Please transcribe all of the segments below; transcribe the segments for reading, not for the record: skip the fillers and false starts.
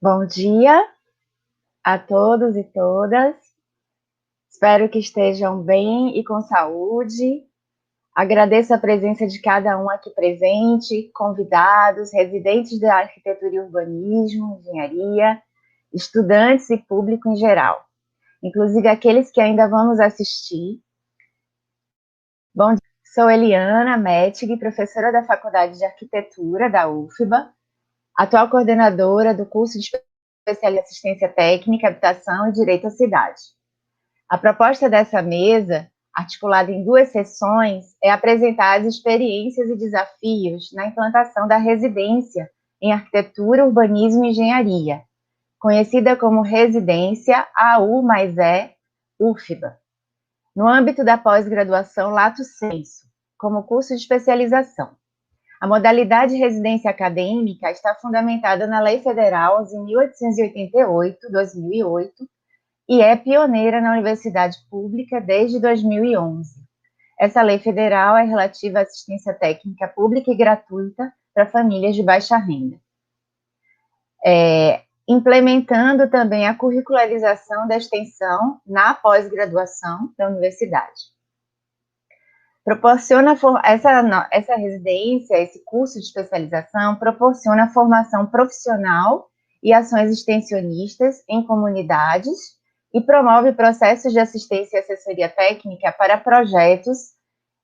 Bom dia a todos e todas. Espero que estejam bem e com saúde. Agradeço a presença de cada um aqui presente, convidados, residentes da arquitetura e urbanismo, engenharia, estudantes e público em geral, inclusive aqueles que ainda vamos assistir. Bom dia, sou Eliana Mettig, professora da Faculdade de Arquitetura da UFBA, atual coordenadora do curso de especialização em assistência técnica, habitação e direito à cidade. A proposta dessa mesa, articulada em 2 sessões, é apresentar as experiências e desafios na implantação da residência em arquitetura, urbanismo e engenharia, conhecida como Residência AU+E UFBA, no âmbito da pós-graduação Lato Sensu, como curso de especialização. A modalidade de residência acadêmica está fundamentada na Lei Federal 1888/2008 e é pioneira na universidade pública desde 2011. Essa lei federal é relativa à assistência técnica pública e gratuita para famílias de baixa renda. Implementando também a curricularização da extensão na pós-graduação da universidade. Essa residência, esse curso de especialização, proporciona formação profissional e ações extensionistas em comunidades e promove processos de assistência e assessoria técnica para projetos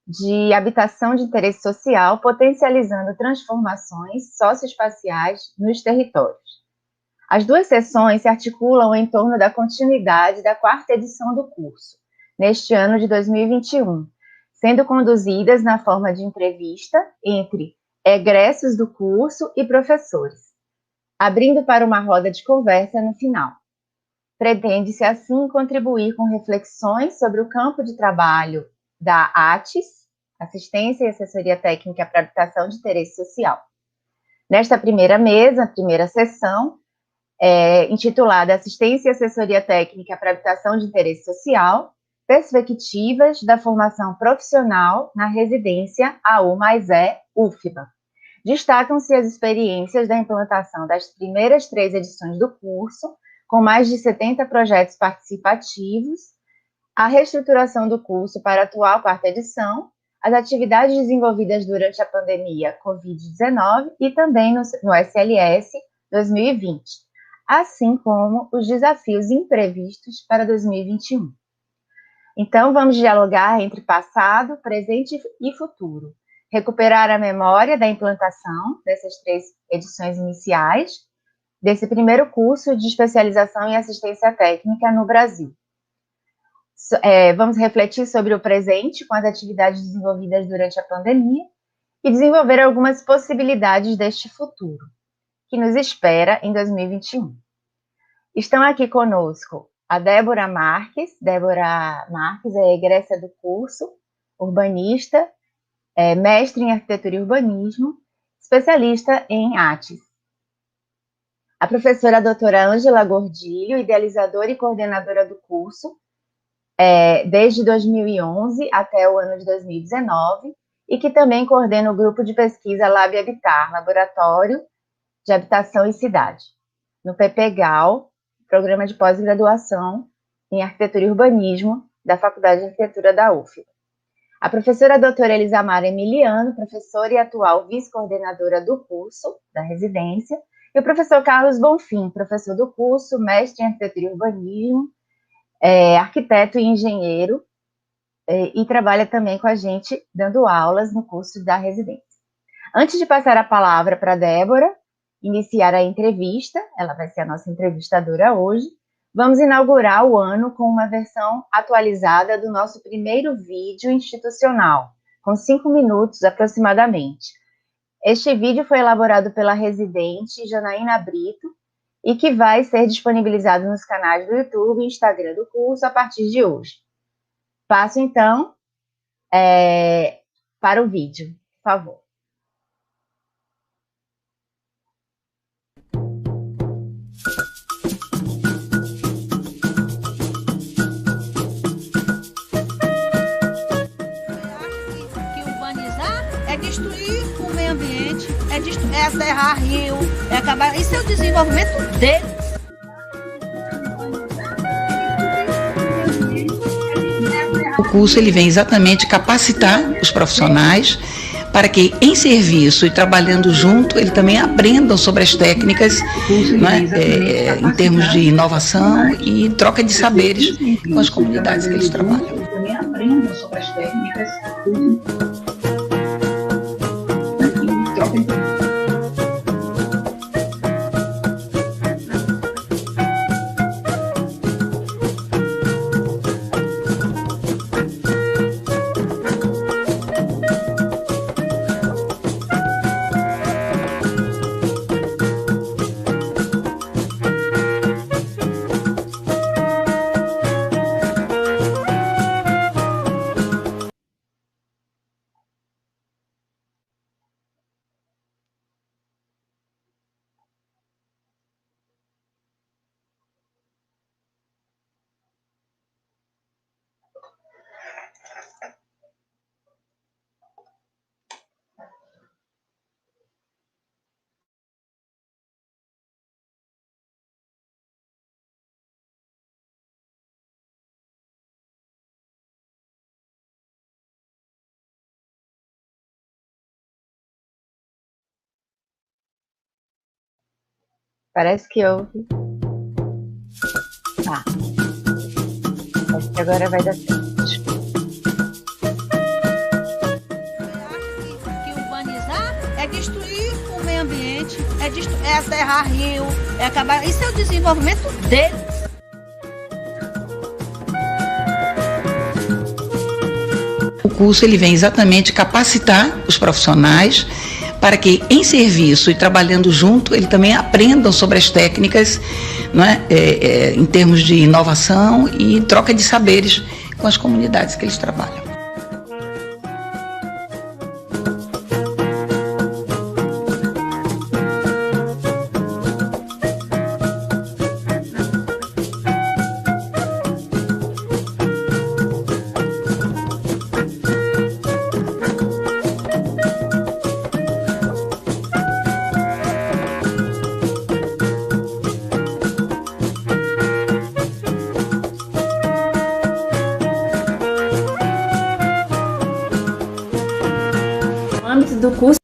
de habitação de interesse social, potencializando transformações socioespaciais nos territórios. As 2 sessões se articulam em torno da continuidade da 4ª edição do curso, neste ano de 2021, sendo conduzidas na forma de entrevista entre egressos do curso e professores, abrindo para uma roda de conversa no final. Pretende-se, assim, contribuir com reflexões sobre o campo de trabalho da ATES, Assistência e Assessoria Técnica para Habitação de Interesse Social. Nesta primeira mesa, primeira sessão, intitulada Assistência e Assessoria Técnica para Habitação de Interesse Social, Perspectivas da Formação Profissional na Residência AU+E UFBA. Destacam-se as experiências da implantação das primeiras 3 edições do curso, com mais de 70 projetos participativos, a reestruturação do curso para a atual 4ª edição, as atividades desenvolvidas durante a pandemia Covid-19 e também no SLS 2020, assim como os desafios imprevistos para 2021. Então, vamos dialogar entre passado, presente e futuro, recuperar a memória da implantação dessas 3 edições iniciais, desse primeiro curso de especialização em assistência técnica no Brasil. Vamos refletir sobre o presente com as atividades desenvolvidas durante a pandemia e desenvolver algumas possibilidades deste futuro, que nos espera em 2021. Estão aqui conosco a Débora Marques. Débora Marques é egressa do curso, urbanista, mestre em arquitetura e urbanismo, especialista em ATES. A professora doutora Ângela Gordilho, idealizadora e coordenadora do curso, desde 2011 até o ano de 2019, e que também coordena o grupo de pesquisa Lab Habitar, Laboratório de Habitação e Cidade, no PPGAU, Programa de Pós-Graduação em Arquitetura e Urbanismo da Faculdade de Arquitetura da UFBA. A professora doutora Elisamara Emiliano, professora e atual vice-coordenadora do curso, da residência, e o professor Carlos Bonfim, professor do curso, mestre em Arquitetura e Urbanismo, arquiteto e engenheiro, e trabalha também com a gente dando aulas no curso da residência. Antes de passar a palavra para a Débora, iniciar a entrevista, ela vai ser a nossa entrevistadora hoje, vamos inaugurar o ano com uma versão atualizada do nosso primeiro vídeo institucional, com 5 minutos aproximadamente. Este vídeo foi elaborado pela residente Janaína Brito e que vai ser disponibilizado nos canais do YouTube e Instagram do curso a partir de hoje. Passo, então, para o vídeo, por favor. Destruir o meio ambiente, é serrar rio, é acabar. Isso é o desenvolvimento dele. O curso ele vem exatamente capacitar os profissionais para que, em serviço e trabalhando junto, eles também aprendam sobre as técnicas, né, em termos de inovação e troca de saberes com as comunidades que eles trabalham. Eles também aprendam sobre as técnicas e troca de Parece que houve. Tá. Acho que agora vai dar certo. Que urbanizar é destruir o meio ambiente, é aterrar rio, é acabar. Isso é o desenvolvimento dele. O curso ele vem exatamente capacitar os profissionais para que, em serviço e trabalhando junto, eles também aprendam sobre as técnicas, né, em termos de inovação e troca de saberes com as comunidades que eles trabalham. No âmbito do curso,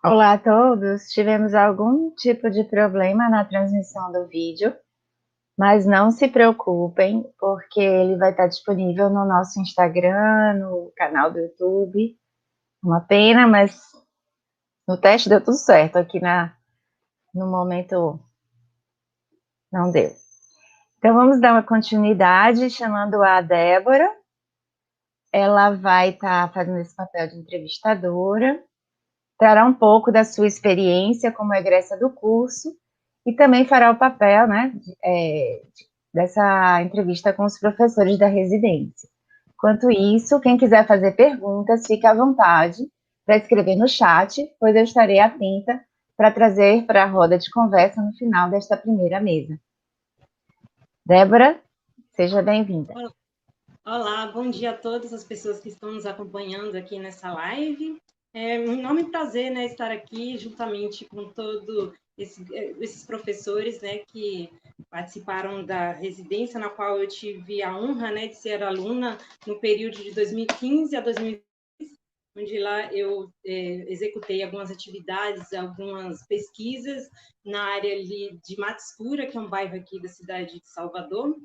Olá a todos. Tivemos algum tipo de problema na transmissão do vídeo, mas não se preocupem, porque ele vai estar disponível no nosso Instagram, no canal do YouTube. Uma pena, mas no teste deu tudo certo. Aqui no momento não deu. Então vamos dar uma continuidade chamando a Débora. Ela vai estar fazendo esse papel de entrevistadora, trará um pouco da sua experiência como egressa do curso e também fará o papel, né, dessa entrevista com os professores da residência. Enquanto isso, quem quiser fazer perguntas, fique à vontade para escrever no chat, pois eu estarei atenta para trazer para a roda de conversa no final desta primeira mesa. Débora, seja bem-vinda. Olá, bom dia a todas as pessoas que estão nos acompanhando aqui nessa live. É um enorme prazer, né, estar aqui juntamente com todos esses professores, né, que participaram da residência, na qual eu tive a honra, né, de ser aluna no período de 2015 a 2016, onde lá eu executei algumas atividades, algumas pesquisas na área ali de Mata Escura, que é um bairro aqui da cidade de Salvador,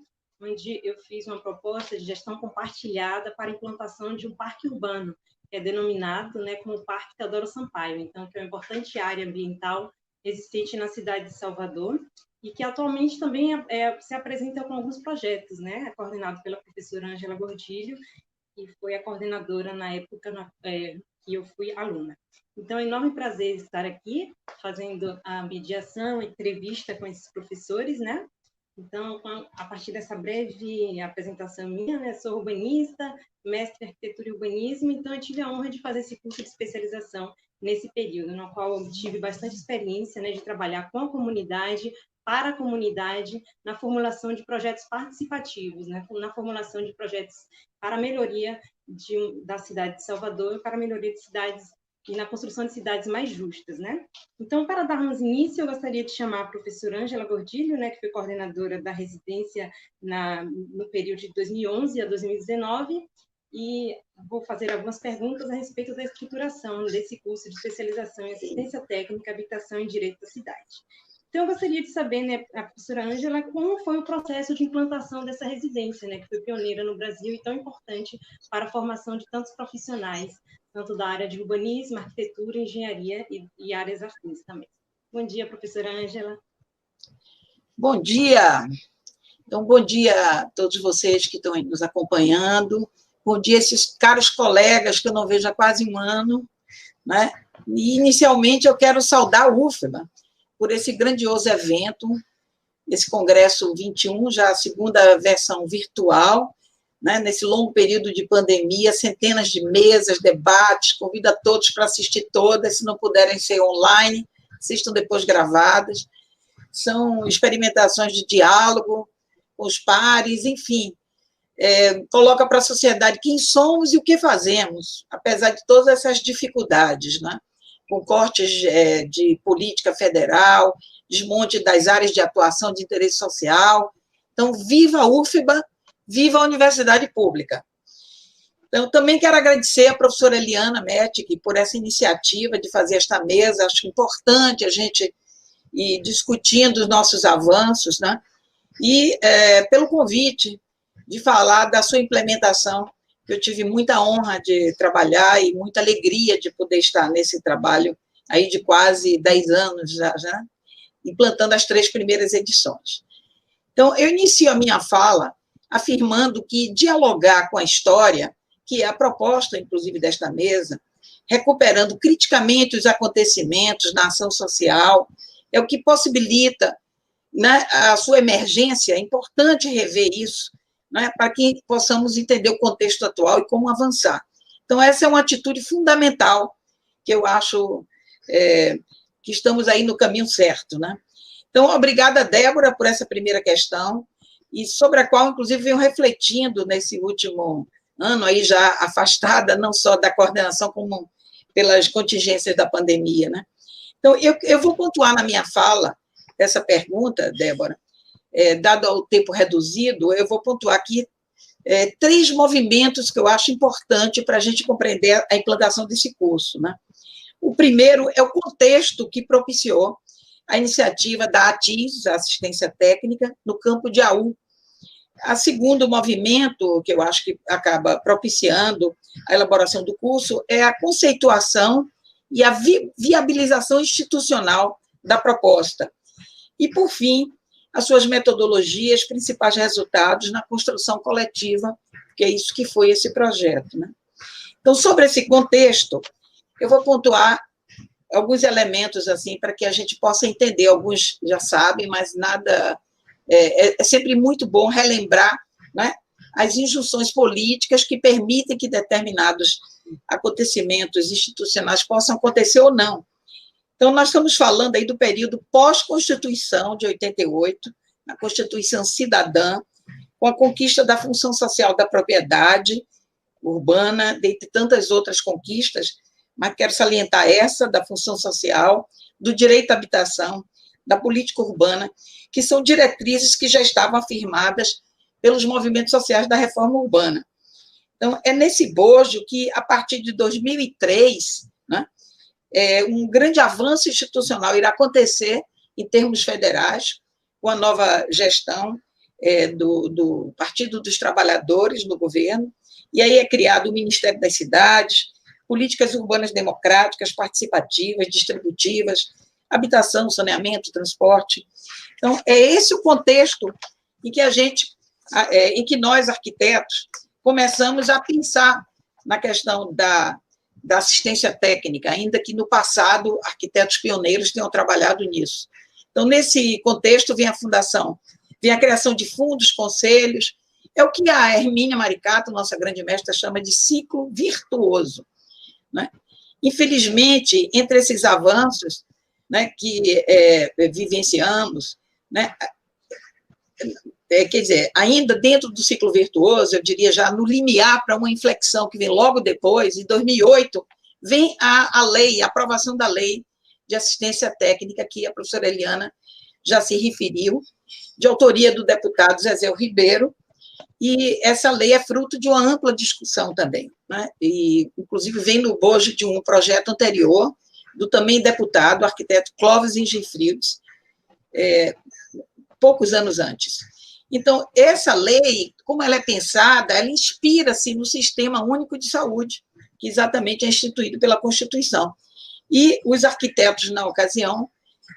onde eu fiz uma proposta de gestão compartilhada para a implantação de um parque urbano, que é denominado, né, como Parque Teodoro Sampaio, então, que é uma importante área ambiental existente na cidade de Salvador, e que atualmente também se apresenta com alguns projetos, né, coordenado pela professora Ângela Gordilho, que foi a coordenadora na época que eu fui aluna. Então, é um enorme prazer estar aqui, fazendo a mediação, a entrevista com esses professores, né? Então, a partir dessa breve apresentação minha, né, sou urbanista, mestre em arquitetura e urbanismo, então eu tive a honra de fazer esse curso de especialização nesse período, no qual eu tive bastante experiência, né, de trabalhar com a comunidade, para a comunidade, na formulação de projetos participativos, né, na formulação de projetos para a melhoria da cidade de Salvador e para a melhoria de cidades e na construção de cidades mais justas, né? Então, para darmos início, eu gostaria de chamar a professora Ângela Gordilho, né, que foi coordenadora da residência no período de 2011 a 2019, e vou fazer algumas perguntas a respeito da estruturação desse curso de especialização em assistência técnica, habitação e direito da cidade. Então, eu gostaria de saber, né, a professora Ângela, como foi o processo de implantação dessa residência, né, que foi pioneira no Brasil e tão importante para a formação de tantos profissionais, tanto da área de urbanismo, arquitetura, engenharia e áreas afins também. Bom dia, professora Ângela. Bom dia. Então, bom dia a todos vocês que estão nos acompanhando. Bom dia a esses caros colegas que eu não vejo há quase um ano, né? E, inicialmente, eu quero saudar o UFBA por esse grandioso evento, esse Congresso 21, já a segunda versão virtual, né, nesse longo período de pandemia, centenas de mesas, debates, convido a todos para assistir todas, se não puderem ser online, assistam depois gravadas, são experimentações de diálogo com os pares, enfim, coloca para a sociedade quem somos e o que fazemos, apesar de todas essas dificuldades, né? Com cortes de política federal, desmonte das áreas de atuação de interesse social. Então, viva a UFBA, viva a Universidade Pública. Então, também quero agradecer à professora Eliana Mettig por essa iniciativa de fazer esta mesa, acho importante a gente ir discutindo os nossos avanços, né? E pelo convite de falar da sua implementação, que eu tive muita honra de trabalhar e muita alegria de poder estar nesse trabalho aí de quase 10 anos já implantando as 3 primeiras edições. Então, eu inicio a minha fala afirmando que dialogar com a história, que é a proposta, inclusive, desta mesa, recuperando criticamente os acontecimentos na ação social, é o que possibilita, né, a sua emergência. É importante rever isso, né, para que possamos entender o contexto atual e como avançar. Então, essa é uma atitude fundamental, que eu acho que estamos aí no caminho certo, né? Então, obrigada, Débora, por essa primeira questão, e sobre a qual, inclusive, venho refletindo nesse último ano, aí já afastada, não só da coordenação, como pelas contingências da pandemia, né? Então, eu vou pontuar na minha fala essa pergunta, Débora, dado o tempo reduzido, eu vou pontuar aqui 3 movimentos que eu acho importante para a gente compreender a implantação desse curso, né? O primeiro é o contexto que propiciou a iniciativa da ATIS, a Assistência Técnica, no campo de AU. O segundo movimento, que eu acho que acaba propiciando a elaboração do curso, é a conceituação e a viabilização institucional da proposta. E, por fim, as suas metodologias, principais resultados na construção coletiva, que é isso que foi esse projeto, né? Então, sobre esse contexto, eu vou pontuar alguns elementos, assim, para que a gente possa entender. Alguns já sabem, mas nada... É sempre muito bom relembrar, né, as injunções políticas que permitem que determinados acontecimentos institucionais possam acontecer ou não. Então, nós estamos falando aí do período pós-Constituição de 88, a Constituição Cidadã, com a conquista da função social da propriedade urbana, dentre tantas outras conquistas, mas quero salientar essa da função social, do direito à habitação, da política urbana, que são diretrizes que já estavam afirmadas pelos movimentos sociais da reforma urbana. Então, é nesse bojo que, a partir de 2003, né, um grande avanço institucional irá acontecer em termos federais, com a nova gestão do Partido dos Trabalhadores no governo, e aí é criado o Ministério das Cidades, políticas urbanas democráticas, participativas, distributivas, habitação, saneamento, transporte. Então, é esse o contexto em que em que nós, arquitetos, começamos a pensar na questão da assistência técnica, ainda que no passado arquitetos pioneiros tenham trabalhado nisso. Então, nesse contexto, vem a fundação, vem a criação de fundos, conselhos, é o que a Hermínia Maricato, nossa grande mestra, chama de ciclo virtuoso, né? Infelizmente, entre esses avanços, né, que vivenciamos, né, quer dizer, ainda dentro do ciclo virtuoso, eu diria já no limiar para uma inflexão que vem logo depois, em 2008, vem a lei, a aprovação da lei de assistência técnica, que a professora Eliana já se referiu, de autoria do deputado Zezé Ribeiro, e essa lei é fruto de uma ampla discussão também, né? E, inclusive, vem no bojo de um projeto anterior, do também deputado, arquiteto Clóvis Ingefrides, poucos anos antes. Então, essa lei, como ela é pensada, ela inspira-se no Sistema Único de Saúde, que exatamente é instituído pela Constituição. E os arquitetos, na ocasião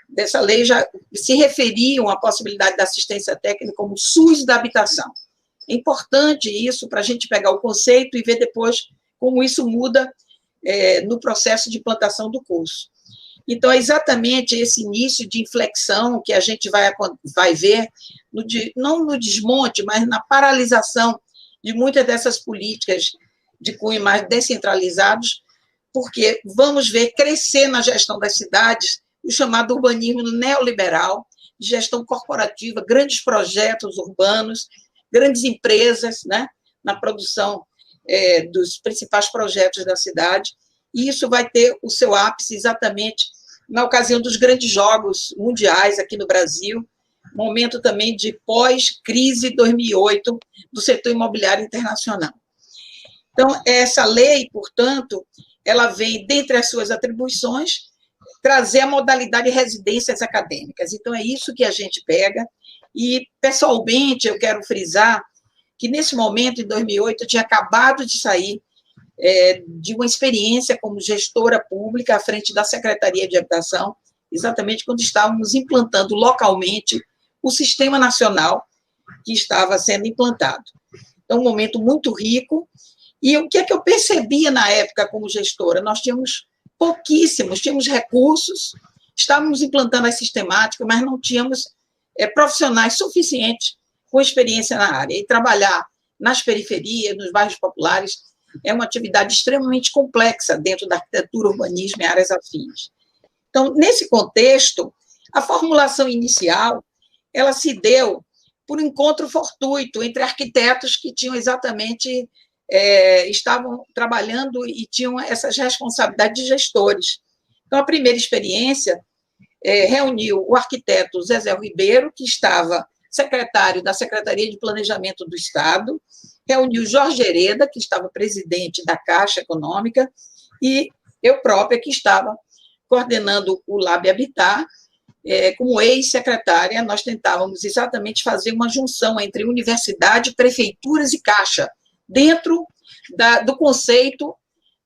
dessa lei, já se referiam à possibilidade da assistência técnica como SUS da habitação. É importante isso para a gente pegar o conceito e ver depois como isso muda no processo de implantação do curso. Então, é exatamente esse início de inflexão que a gente vai ver, não no desmonte, mas na paralisação de muitas dessas políticas de cunho mais descentralizados, porque vamos ver crescer na gestão das cidades o chamado urbanismo neoliberal, gestão corporativa, grandes projetos urbanos, grandes empresas, né, na produção dos principais projetos da cidade, e isso vai ter o seu ápice exatamente na ocasião dos grandes jogos mundiais aqui no Brasil, momento também de pós-crise 2008 do setor imobiliário internacional. Então, essa lei, portanto, ela vem, dentre as suas atribuições, trazer a modalidade de residências acadêmicas. Então, é isso que a gente pega, e, pessoalmente, eu quero frisar que, nesse momento, em 2008, eu tinha acabado de sair de uma experiência como gestora pública à frente da Secretaria de Habitação, exatamente quando estávamos implantando localmente o Sistema Nacional que estava sendo implantado. Então, um momento muito rico. E o que é que eu percebia na época como gestora? Nós tínhamos tínhamos recursos, estávamos implantando a sistemática, mas não tínhamos profissionais suficientes com experiência na área. E trabalhar nas periferias, nos bairros populares, é uma atividade extremamente complexa dentro da arquitetura, urbanismo e áreas afins. Então, nesse contexto, a formulação inicial, ela se deu por encontro fortuito entre arquitetos que tinham exatamente, estavam trabalhando e tinham essas responsabilidades de gestores. Então, a primeira experiência reuniu o arquiteto Zezé Ribeiro, que estava secretário da Secretaria de Planejamento do Estado, reuniu Jorge Hereda, que estava presidente da Caixa Econômica, e eu própria, que estava coordenando o Lab Habitat, como ex-secretária, nós tentávamos exatamente fazer uma junção entre universidade, prefeituras e Caixa, dentro do conceito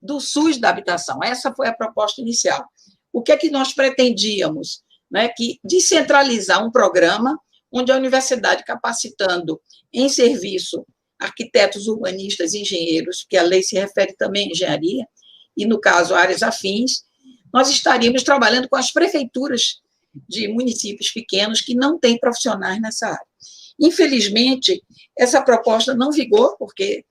do SUS da habitação. Essa foi a proposta inicial. O que é que nós pretendíamos? Né, que descentralizar um programa onde a universidade, capacitando em serviço arquitetos, urbanistas, engenheiros, que a lei se refere também à engenharia, e, no caso, áreas afins, nós estaríamos trabalhando com as prefeituras de municípios pequenos que não têm profissionais nessa área. Infelizmente, essa proposta não vigou, porque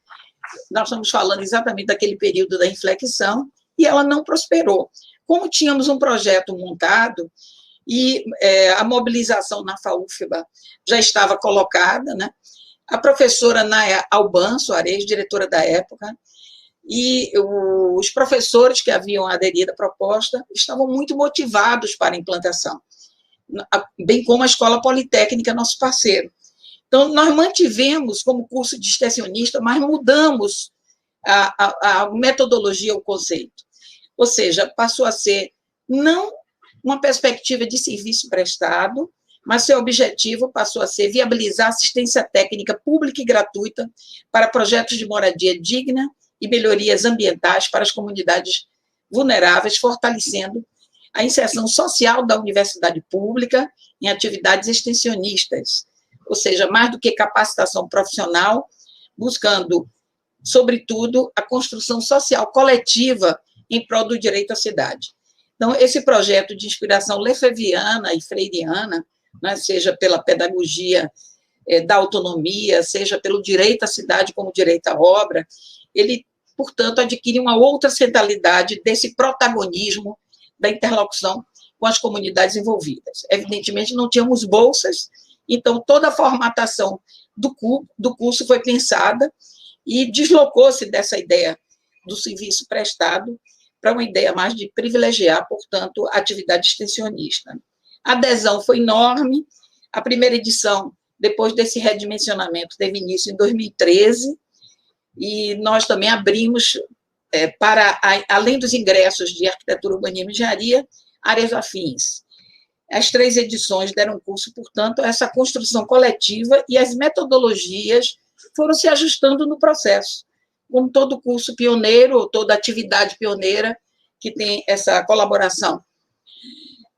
nós estamos falando exatamente daquele período da inflexão, e ela não prosperou. Como tínhamos um projeto montado, e a mobilização na FAUFBA já estava colocada, né? A professora Naya Alban Soares, diretora da época, e os professores que haviam aderido à proposta estavam muito motivados para a implantação, bem como a Escola Politécnica, nosso parceiro. Então, nós mantivemos como curso de extensionista, mas mudamos a metodologia, o conceito. Ou seja, passou a ser não uma perspectiva de serviço prestado, mas seu objetivo passou a ser viabilizar assistência técnica pública e gratuita para projetos de moradia digna e melhorias ambientais para as comunidades vulneráveis, fortalecendo a inserção social da universidade pública em atividades extensionistas, ou seja, mais do que capacitação profissional, buscando, sobretudo, a construção social coletiva em prol do direito à cidade. Então, esse projeto de inspiração lefebvriana e freiriana, né, seja pela pedagogia da autonomia, seja pelo direito à cidade como direito à obra, ele, portanto, adquire uma outra centralidade desse protagonismo da interlocução com as comunidades envolvidas. Evidentemente, não tínhamos bolsas, então toda a formatação do curso foi pensada e deslocou-se dessa ideia do serviço prestado para uma ideia mais de privilegiar, portanto, a atividade extensionista. A adesão foi enorme. A primeira edição, depois desse redimensionamento, teve início em 2013, e nós também abrimos, além dos ingressos de arquitetura, urbanismo e engenharia, áreas afins. As 3 edições deram curso, portanto, a essa construção coletiva, e as metodologias foram se ajustando no processo, como todo curso pioneiro, toda atividade pioneira que tem essa colaboração,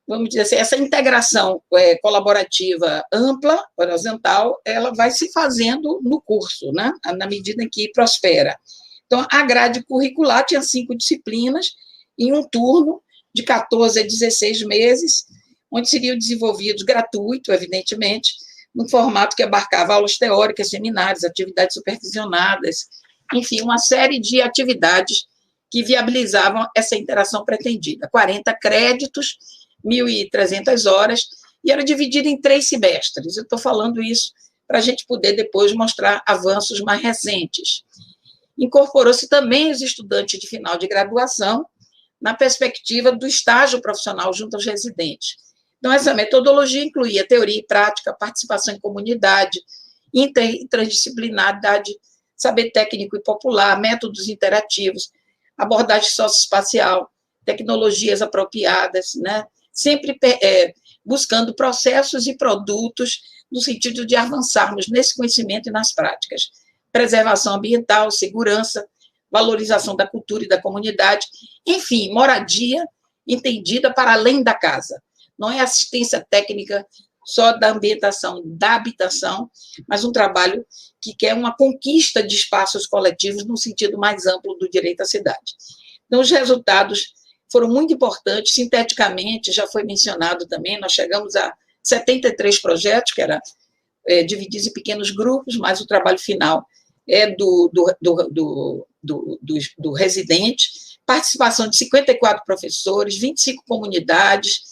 vamos dizer assim, essa integração colaborativa ampla, horizontal, ela vai se fazendo no curso, né, na medida em que prospera. Então, a grade curricular tinha 5 disciplinas, em um turno de 14 a 16 meses, onde seriam desenvolvidos gratuito, evidentemente, num formato que abarcava aulas teóricas, seminários, atividades supervisionadas, enfim, uma série de atividades que viabilizavam essa interação pretendida. 40 créditos, 1.300 horas, e era dividido em 3 semestres. Eu estou falando isso para a gente poder depois mostrar avanços mais recentes. Incorporou-se também os estudantes de final de graduação na perspectiva do estágio profissional junto aos residentes. Então, essa metodologia incluía teoria e prática, participação em comunidade, interdisciplinaridade, saber técnico e popular, métodos interativos, abordagem socioespacial, tecnologias apropriadas, né? Sempre buscando processos e produtos no sentido de avançarmos nesse conhecimento e nas práticas. Preservação ambiental, segurança, valorização da cultura e da comunidade, enfim, moradia entendida para além da casa. Não é assistência técnica só da ambientação, da habitação, mas um trabalho que quer uma conquista de espaços coletivos no sentido mais amplo do direito à cidade. Então, os resultados foram muito importantes, sinteticamente, já foi mencionado também, nós chegamos a 73 projetos, que eram divididos em pequenos grupos, mas o trabalho final é do residente, participação de 54 professores, 25 comunidades,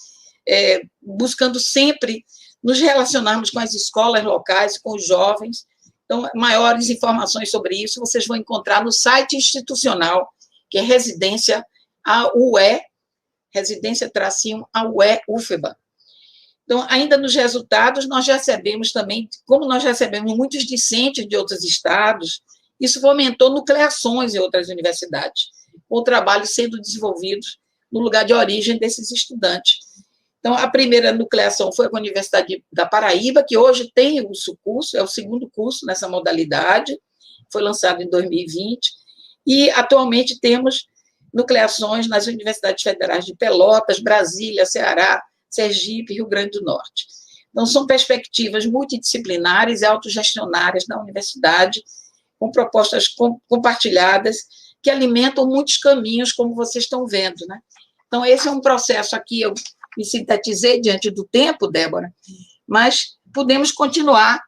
buscando sempre nos relacionarmos com as escolas locais, com os jovens. Então, maiores informações sobre isso vocês vão encontrar no site institucional, que é Residência AUE, Residência-AUE UFBA. Então, ainda nos resultados, nós recebemos também, como nós recebemos muitos discentes de outros estados, isso fomentou nucleações em outras universidades, com o trabalho sendo desenvolvido no lugar de origem desses estudantes. Então, a primeira nucleação foi com a Universidade da Paraíba, que hoje tem o curso, é o 2º curso nessa modalidade, foi lançado em 2020, e atualmente temos nucleações nas universidades federais de Pelotas, Brasília, Ceará, Sergipe e Rio Grande do Norte. Então, são perspectivas multidisciplinares e autogestionárias da universidade, com propostas compartilhadas, que alimentam muitos caminhos, como vocês estão vendo, né? Então, esse é um processo aqui, eu me sintetizei diante do tempo, Débora, mas podemos continuar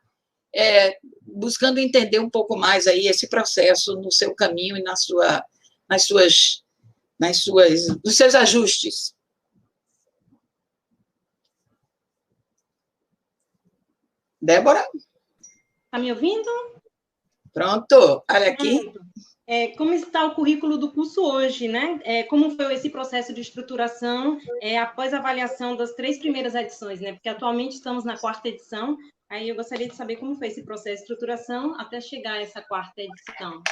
buscando entender um pouco mais aí esse processo no seu caminho e nos seus ajustes. Débora? Está me ouvindo? Pronto, olha aqui. Como está o currículo do curso hoje, né? Como foi esse processo de estruturação após a avaliação das 3 primeiras edições, né? Porque atualmente estamos na 4ª edição, aí eu gostaria de saber como foi esse processo de estruturação até chegar a essa 4ª edição.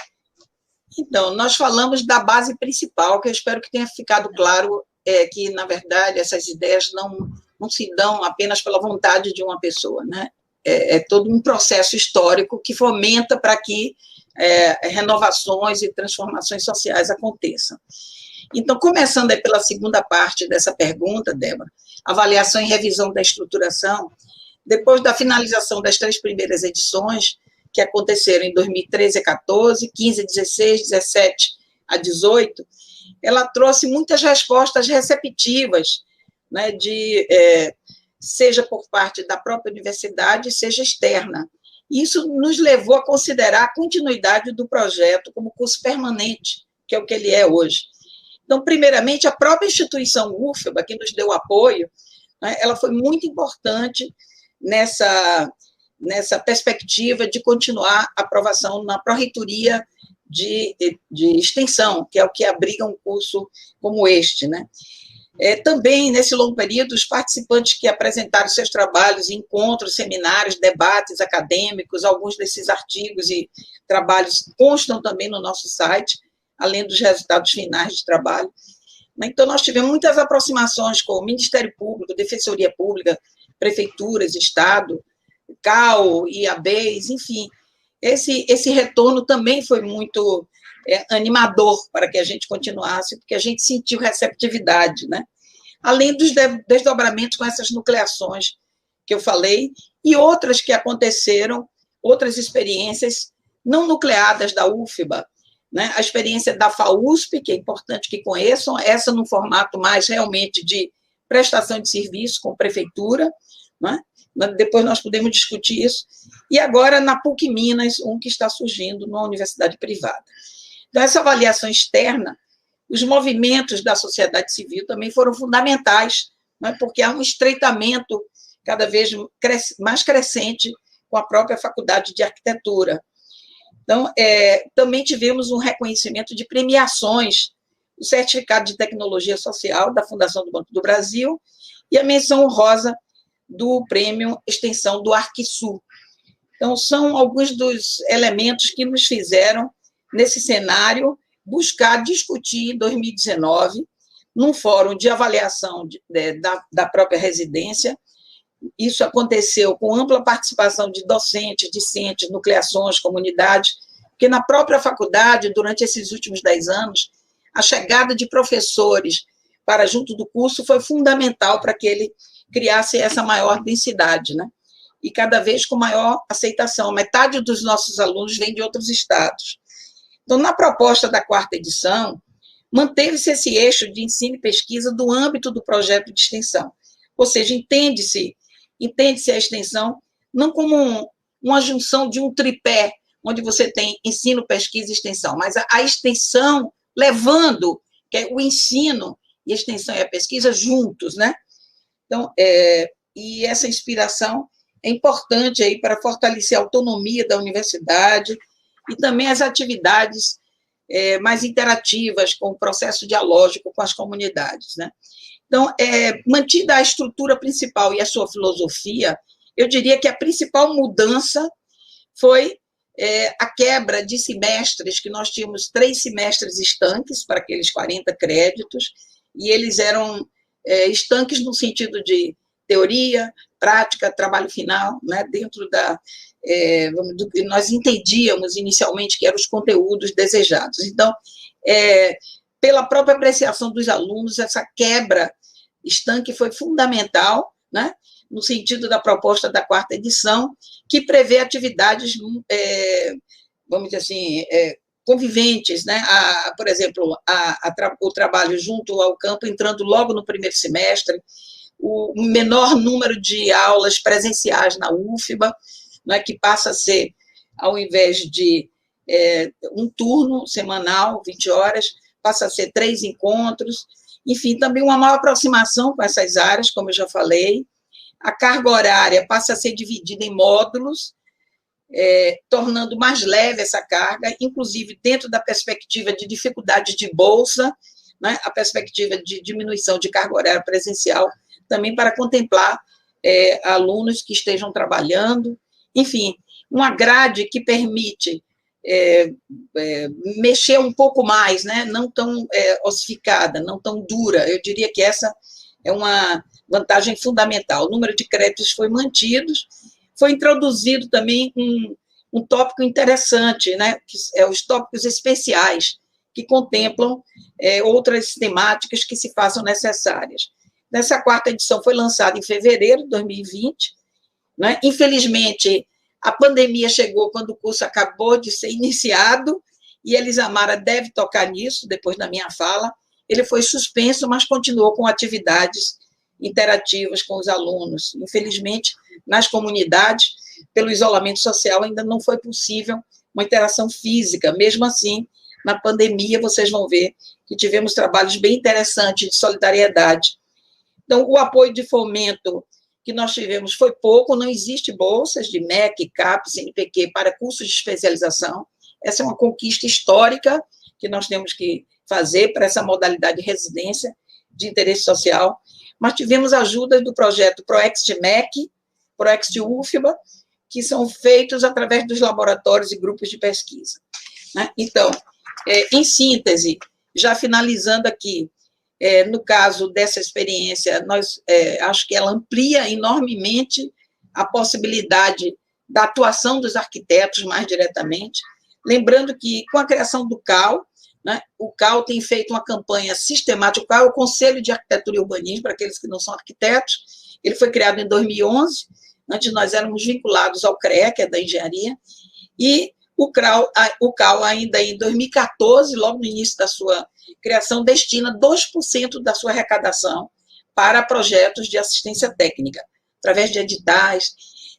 Então, nós falamos da base principal, que eu espero que tenha ficado claro, que, na verdade, essas ideias não se dão apenas pela vontade de uma pessoa, né? É todo um processo histórico que fomenta para que renovações e transformações sociais aconteçam. Então, começando aí pela segunda parte dessa pergunta, Débora, avaliação e revisão da estruturação, depois da finalização das 3 primeiras edições, que aconteceram em 2013 a 14, 15 a 16, 17 a 18, ela trouxe muitas respostas receptivas, né, seja por parte da própria universidade, seja externa. Isso nos levou a considerar a continuidade do projeto como curso permanente, que é o que ele é hoje. Então, primeiramente, a própria instituição UFBA, que nos deu apoio, né, ela foi muito importante nessa perspectiva de continuar a aprovação na pró-reitoria de extensão, que é o que abriga um curso como este, né? Também, nesse longo período, os participantes que apresentaram seus trabalhos em encontros, seminários, debates acadêmicos, alguns desses artigos e trabalhos constam também no nosso site, além dos resultados finais de trabalho. Então, nós tivemos muitas aproximações com o Ministério Público, Defensoria Pública, prefeituras, Estado, CAU, IABs, enfim. Esse retorno também foi muito animador para que a gente continuasse, porque a gente sentiu receptividade, né? Além dos desdobramentos com essas nucleações que eu falei, e outras que aconteceram, outras experiências não nucleadas da UFBA, né? A experiência da FAUSP, que é importante que conheçam, essa no formato mais realmente de prestação de serviço com prefeitura, né? Depois nós podemos discutir isso, e agora na PUC Minas, que está surgindo numa universidade privada. Então, essa avaliação externa, os movimentos da sociedade civil também foram fundamentais, né? Porque há um estreitamento cada vez mais crescente com a própria Faculdade de Arquitetura. Então, também tivemos um reconhecimento de premiações, o Certificado de Tecnologia Social da Fundação do Banco do Brasil e a menção honrosa do Prêmio Extensão do Arquisul. Então, são alguns dos elementos que nos fizeram, nesse cenário, buscar discutir em 2019, num fórum de avaliação da própria residência. Isso aconteceu com ampla participação de docentes, discentes, nucleações, comunidades, porque na própria faculdade, durante esses últimos 10 anos, a chegada de professores para junto do curso foi fundamental para que ele criasse essa maior densidade, né? E cada vez com maior aceitação. Metade dos nossos alunos vem de outros estados. Então, na proposta da 4ª edição, manteve-se esse eixo de ensino e pesquisa do âmbito do projeto de extensão. Ou seja, entende-se a extensão não como uma junção de um tripé, onde você tem ensino, pesquisa e extensão, mas a extensão levando, que é o ensino e a extensão e a pesquisa juntos, né? Então, e essa inspiração é importante aí para fortalecer a autonomia da universidade e também as atividades mais interativas com o processo dialógico com as comunidades, né? Então, mantida a estrutura principal e a sua filosofia, eu diria que a principal mudança foi a quebra de semestres, que nós tínhamos 3 semestres estanques para aqueles 40 créditos, e eles eram estanques no sentido de teoria, prática, trabalho final, né, dentro do que nós entendíamos inicialmente que eram os conteúdos desejados. Então, pela própria apreciação dos alunos, essa quebra estanque foi fundamental, né, no sentido da proposta da 4ª edição, que prevê atividades, vamos dizer assim, conviventes, né? Por exemplo, o trabalho junto ao campo, entrando logo no primeiro semestre, o menor número de aulas presenciais na UFBA, né, que passa a ser, ao invés de um turno semanal, 20 horas, passa a ser 3 encontros, enfim, também uma maior aproximação com essas áreas, como eu já falei. A carga horária passa a ser dividida em módulos, tornando mais leve essa carga, inclusive dentro da perspectiva de dificuldade de bolsa, né, a perspectiva de diminuição de carga horária presencial, também para contemplar alunos que estejam trabalhando, enfim, uma grade que permite mexer um pouco mais, né? Não tão ossificada, não tão dura. Eu diria que essa é uma vantagem fundamental. O número de créditos foi mantido, foi introduzido também um tópico interessante, né? Que é os tópicos especiais, que contemplam outras temáticas que se façam necessárias. Nessa quarta edição foi lançada em fevereiro de 2020, né? Infelizmente, a pandemia chegou quando o curso acabou de ser iniciado, e Elisamara deve tocar nisso, depois da minha fala. Ele foi suspenso, mas continuou com atividades interativas com os alunos. Infelizmente, nas comunidades, pelo isolamento social, ainda não foi possível uma interação física. Mesmo assim, na pandemia, vocês vão ver que tivemos trabalhos bem interessantes de solidariedade. Então, o apoio de fomento que nós tivemos foi pouco, não existe bolsas de MEC, CAPES, CNPq para cursos de especialização. Essa é uma conquista histórica que nós temos que fazer para essa modalidade de residência de interesse social. Mas tivemos ajuda do projeto ProExt MEC, ProExt UFBA, que são feitos através dos laboratórios e grupos de pesquisa, né? Então, em síntese, já finalizando aqui, no caso dessa experiência, acho que ela amplia enormemente a possibilidade da atuação dos arquitetos mais diretamente, lembrando que, com a criação do CAU, né, o CAU tem feito uma campanha sistemática. O CAU é o Conselho de Arquitetura e Urbanismo, para aqueles que não são arquitetos. Ele foi criado em 2011, antes nós éramos vinculados ao CREA, que é da engenharia, e o CAU, ainda em 2014, logo no início da sua criação, destina 2% da sua arrecadação para projetos de assistência técnica, através de editais.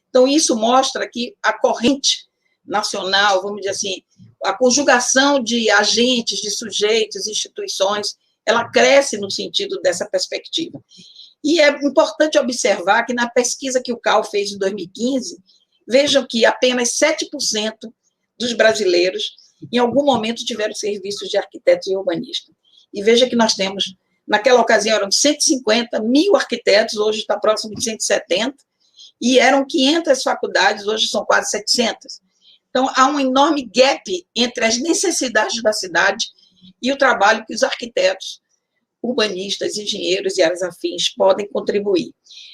Então, isso mostra que a corrente nacional, vamos dizer assim, a conjugação de agentes, de sujeitos, instituições, ela cresce no sentido dessa perspectiva. E é importante observar que na pesquisa que o CAU fez em 2015, vejam que apenas 7% dos brasileiros, em algum momento, tiveram serviços de arquitetos e urbanistas. E veja que nós temos, naquela ocasião, eram 150 mil arquitetos, hoje está próximo de 170, e eram 500 faculdades, hoje são quase 700. Então, há um enorme gap entre as necessidades da cidade e o trabalho que os arquitetos, urbanistas, engenheiros e áreas afins podem contribuir.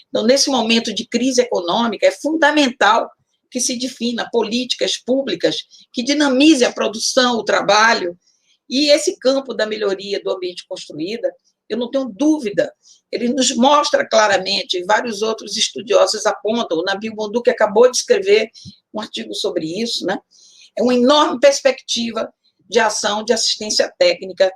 Então, nesse momento de crise econômica, é fundamental que se defina políticas públicas que dinamizem a produção, o trabalho, e esse campo da melhoria do ambiente construído, eu não tenho dúvida, ele nos mostra claramente, vários outros estudiosos apontam, o Nabil Bonduki acabou de escrever um artigo sobre isso, né? É uma enorme perspectiva de ação, de assistência técnica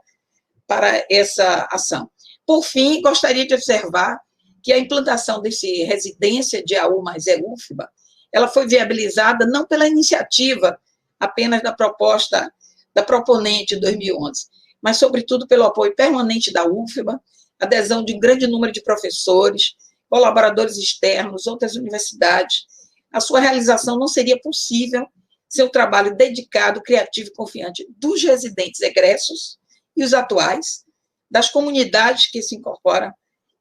para essa ação. Por fim, gostaria de observar que a implantação desse residência de AU mais EUFBA, ela foi viabilizada não pela iniciativa apenas da proposta da proponente em 2011, mas, sobretudo, pelo apoio permanente da UFBA, adesão de um grande número de professores, colaboradores externos, outras universidades. A sua realização não seria possível sem o trabalho dedicado, criativo e confiante dos residentes egressos e os atuais, das comunidades que se incorporam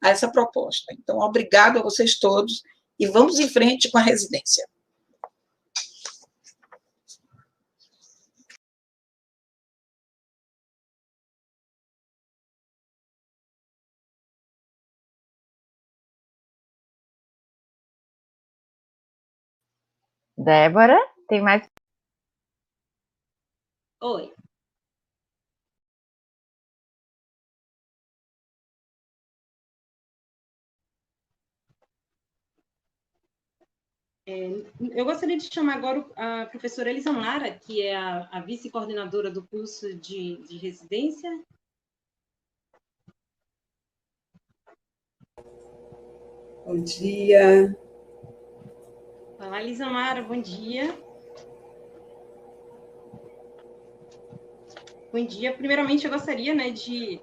a essa proposta. Então, obrigado a vocês todos e vamos em frente com a residência. Débora, tem mais? Oi. Eu gostaria de chamar agora a professora Elisamara, que é a vice-coordenadora do curso de residência. Bom dia. Olá, Elisamara, bom dia. Bom dia. Primeiramente, eu gostaria, né, de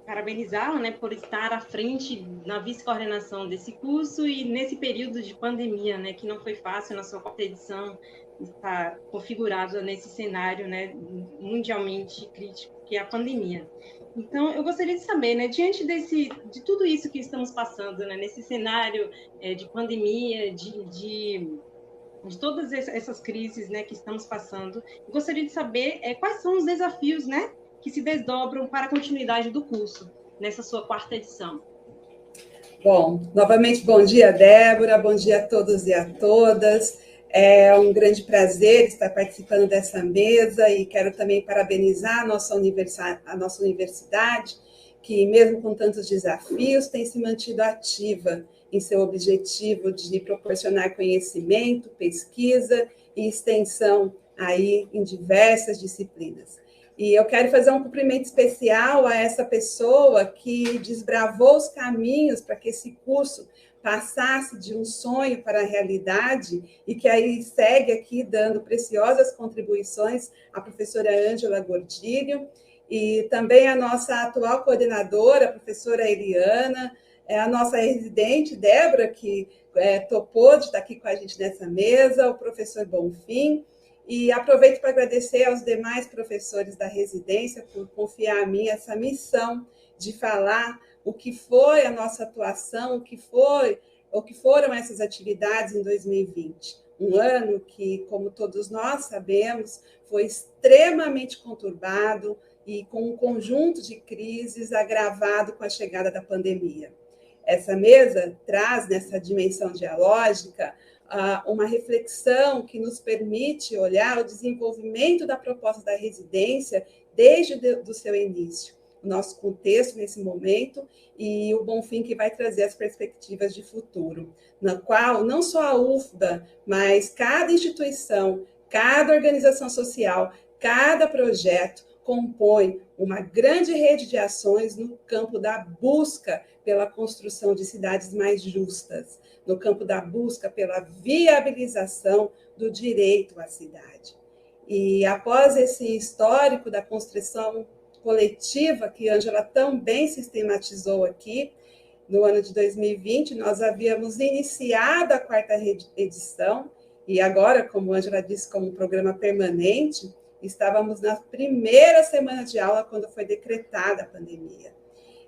parabenizá-la, né, por estar à frente na vice-coordenação desse curso e nesse período de pandemia, né, que não foi fácil na sua quarta edição, estar configurado nesse cenário, né, mundialmente crítico, que é a pandemia. Então, eu gostaria de saber, né, diante de tudo isso que estamos passando, né, nesse cenário de pandemia, de de todas essas crises, né, que estamos passando. Eu gostaria de saber quais são os desafios, né, que se desdobram para a continuidade do curso, nessa sua 4ª edição. Bom, novamente, bom dia, Débora, bom dia a todos e a todas. É um grande prazer estar participando dessa mesa e quero também parabenizar a nossa universidade, que mesmo com tantos desafios, tem se mantido ativa em seu objetivo de proporcionar conhecimento, pesquisa e extensão aí em diversas disciplinas. E eu quero fazer um cumprimento especial a essa pessoa que desbravou os caminhos para que esse curso passasse de um sonho para a realidade e que aí segue aqui dando preciosas contribuições a professora Ângela Gordilho e também a nossa atual coordenadora, a professora Eliana, a nossa residente, Débora, que topou de estar aqui com a gente nessa mesa, o professor Bonfim, e aproveito para agradecer aos demais professores da residência por confiar a mim essa missão de falar o que foi a nossa atuação, o que foram essas atividades em 2020. Um ano que, como todos nós sabemos, foi extremamente conturbado e com um conjunto de crises agravado com a chegada da pandemia. Essa mesa traz, nessa dimensão dialógica, uma reflexão que nos permite olhar o desenvolvimento da proposta da residência desde o seu início, o nosso contexto nesse momento e o Bonfim que vai trazer as perspectivas de futuro, na qual não só a UFBA, mas cada instituição, cada organização social, cada projeto compõe uma grande rede de ações no campo da busca pela construção de cidades mais justas, no campo da busca pela viabilização do direito à cidade. E após esse histórico da construção coletiva que a Ângela tão bem sistematizou aqui, no ano de 2020, nós havíamos iniciado a 4ª edição, e agora, como a Ângela disse, como um programa permanente, estávamos na primeira semana de aula quando foi decretada a pandemia.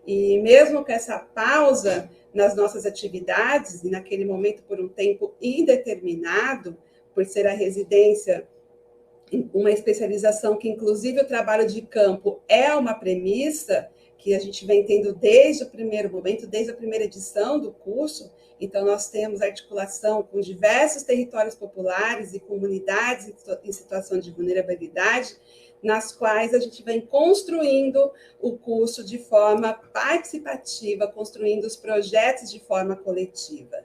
E mesmo com essa pausa nas nossas atividades, e naquele momento por um tempo indeterminado, por ser a residência uma especialização que, inclusive, o trabalho de campo é uma premissa que a gente vem tendo desde o primeiro momento, desde a primeira edição do curso. Então, nós temos articulação com diversos territórios populares e comunidades em situação de vulnerabilidade, nas quais a gente vem construindo o curso de forma participativa, construindo os projetos de forma coletiva.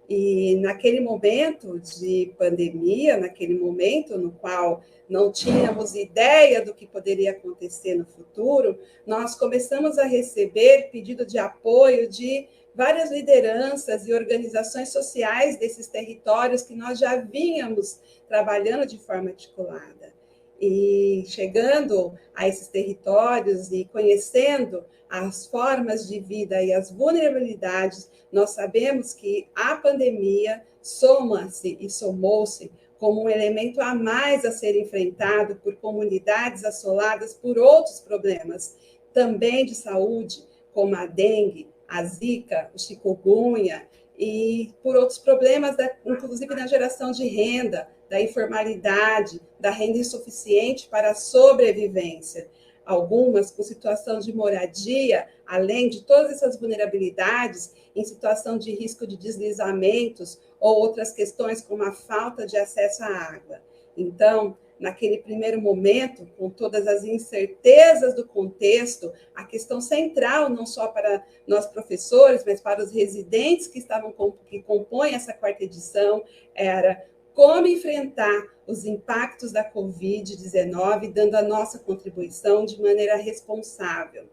E naquele momento de pandemia, naquele momento no qual não tínhamos ideia do que poderia acontecer no futuro, nós começamos a receber pedido de apoio de várias lideranças e organizações sociais desses territórios que nós já vínhamos trabalhando de forma articulada. E chegando a esses territórios e conhecendo as formas de vida e as vulnerabilidades, nós sabemos que a pandemia soma-se e somou-se como um elemento a mais a ser enfrentado por comunidades assoladas por outros problemas, também de saúde, como a dengue, a zika, o chikungunya, e por outros problemas, inclusive na geração de renda, da informalidade, da renda insuficiente para a sobrevivência. Algumas com situação de moradia, além de todas essas vulnerabilidades, em situação de risco de deslizamentos ou outras questões como a falta de acesso à água. Então, naquele primeiro momento, com todas as incertezas do contexto, a questão central, não só para nós professores, mas para os residentes que compõem essa 4ª edição, era como enfrentar os impactos da Covid-19, dando a nossa contribuição de maneira responsável.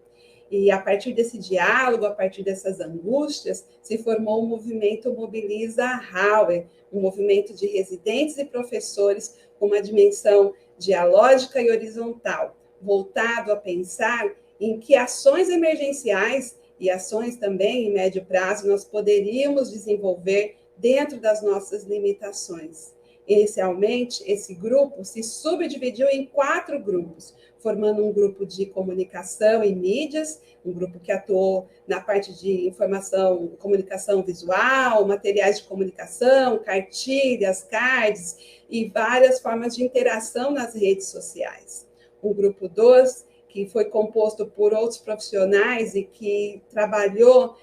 E a partir desse diálogo, a partir dessas angústias, se formou o movimento Mobiliza Hauer, um movimento de residentes e professores com uma dimensão dialógica e horizontal, voltado a pensar em que ações emergenciais e ações também em médio prazo nós poderíamos desenvolver dentro das nossas limitações. Inicialmente, esse grupo se subdividiu em 4 grupos, formando um grupo de comunicação e mídias, um grupo que atuou na parte de informação, comunicação visual, materiais de comunicação, cartilhas, cards e várias formas de interação nas redes sociais. O grupo 2, que foi composto por outros profissionais e que trabalhou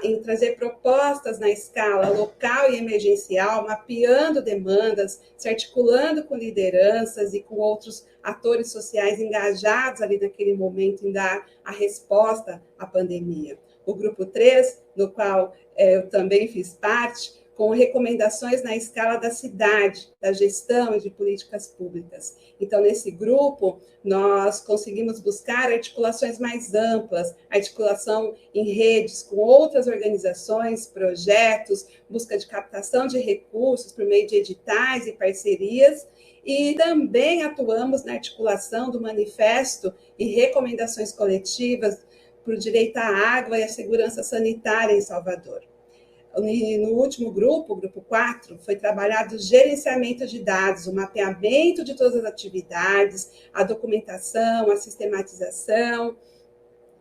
em trazer propostas na escala local e emergencial, mapeando demandas, se articulando com lideranças e com outros atores sociais engajados ali naquele momento em dar a resposta à pandemia. O grupo 3, no qual eu também fiz parte, com recomendações na escala da cidade, da gestão e de políticas públicas. Então, nesse grupo, nós conseguimos buscar articulações mais amplas, articulação em redes com outras organizações, projetos, busca de captação de recursos por meio de editais e parcerias, e também atuamos na articulação do manifesto e recomendações coletivas para o direito à água e à segurança sanitária em Salvador. No último grupo, o grupo 4, foi trabalhado o gerenciamento de dados, o mapeamento de todas as atividades, a documentação, a sistematização.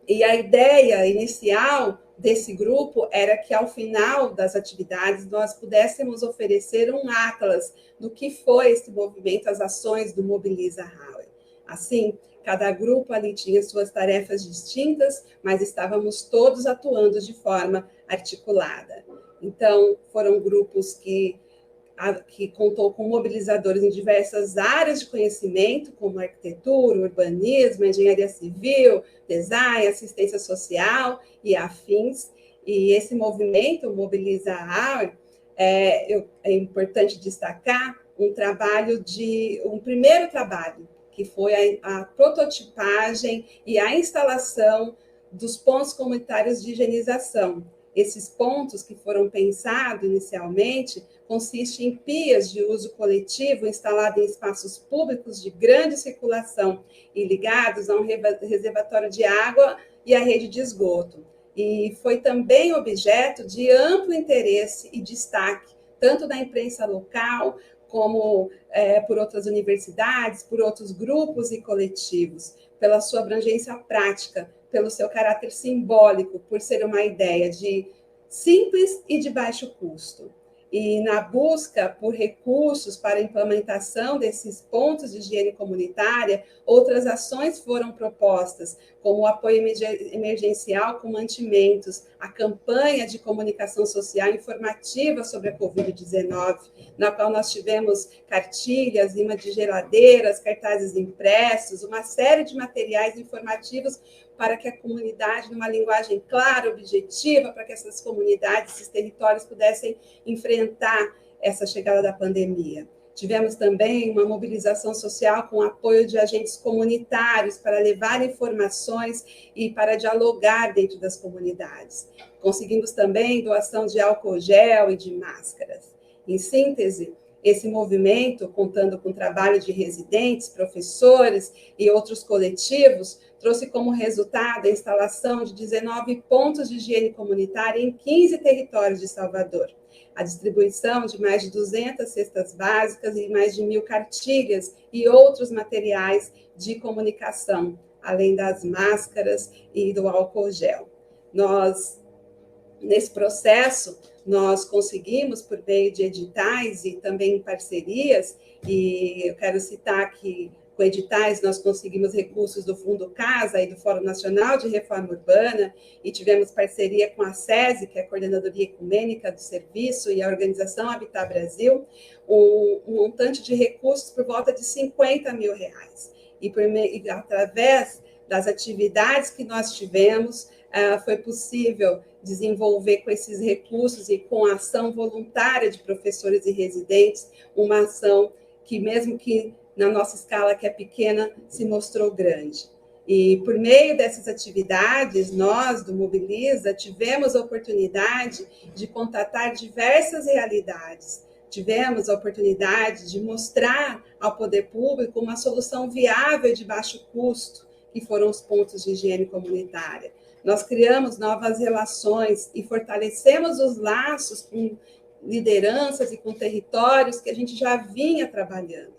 E a ideia inicial desse grupo era que, ao final das atividades, nós pudéssemos oferecer um atlas do que foi esse movimento, as ações do Mobiliza Hauer. Assim, cada grupo ali tinha suas tarefas distintas, mas estávamos todos atuando de forma articulada. Então, foram grupos que contou com mobilizadores em diversas áreas de conhecimento, como arquitetura, urbanismo, engenharia civil, design, assistência social e afins. E esse movimento, o Mobiliza Hauer, é importante destacar um primeiro trabalho, que foi a prototipagem e a instalação dos pontos comunitários de higienização. Esses pontos que foram pensados inicialmente consistem em pias de uso coletivo instaladas em espaços públicos de grande circulação e ligados a um reservatório de água e à rede de esgoto. E foi também objeto de amplo interesse e destaque, tanto da imprensa local, como por outras universidades, por outros grupos e coletivos, pela sua abrangência prática, pelo seu caráter simbólico, por ser uma ideia de simples e de baixo custo. E na busca por recursos para a implementação desses pontos de higiene comunitária, outras ações foram propostas, como o apoio emergencial com mantimentos, a campanha de comunicação social informativa sobre a Covid-19, na qual nós tivemos cartilhas, imãs de geladeiras, cartazes impressos, uma série de materiais informativos para que a comunidade, numa linguagem clara, objetiva, para que essas comunidades, esses territórios pudessem enfrentar essa chegada da pandemia. Tivemos também uma mobilização social com apoio de agentes comunitários para levar informações e para dialogar dentro das comunidades. Conseguimos também doação de álcool gel e de máscaras. Em síntese, esse movimento, contando com o trabalho de residentes, professores e outros coletivos, trouxe como resultado a instalação de 19 pontos de higiene comunitária em 15 territórios de Salvador, a distribuição de mais de 200 cestas básicas e mais de 1.000 cartilhas e outros materiais de comunicação, além das máscaras e do álcool gel. Nesse processo, nós conseguimos, por meio de editais e também parcerias, e eu quero citar que com editais nós conseguimos recursos do Fundo Casa e do Fórum Nacional de Reforma Urbana, e tivemos parceria com a SESI, que é a Coordenadoria Ecumênica do Serviço, e a Organização Habitat Brasil, um montante de recursos por volta de R$50 mil. E através das atividades que nós tivemos, foi possível desenvolver com esses recursos e com a ação voluntária de professores e residentes, uma ação que, mesmo que na nossa escala, que é pequena, se mostrou grande. E, por meio dessas atividades, nós, do Mobiliza, tivemos a oportunidade de contatar diversas realidades. Tivemos a oportunidade de mostrar ao poder público uma solução viável de baixo custo, que foram os pontos de higiene comunitária. Nós criamos novas relações e fortalecemos os laços com lideranças e com territórios que a gente já vinha trabalhando.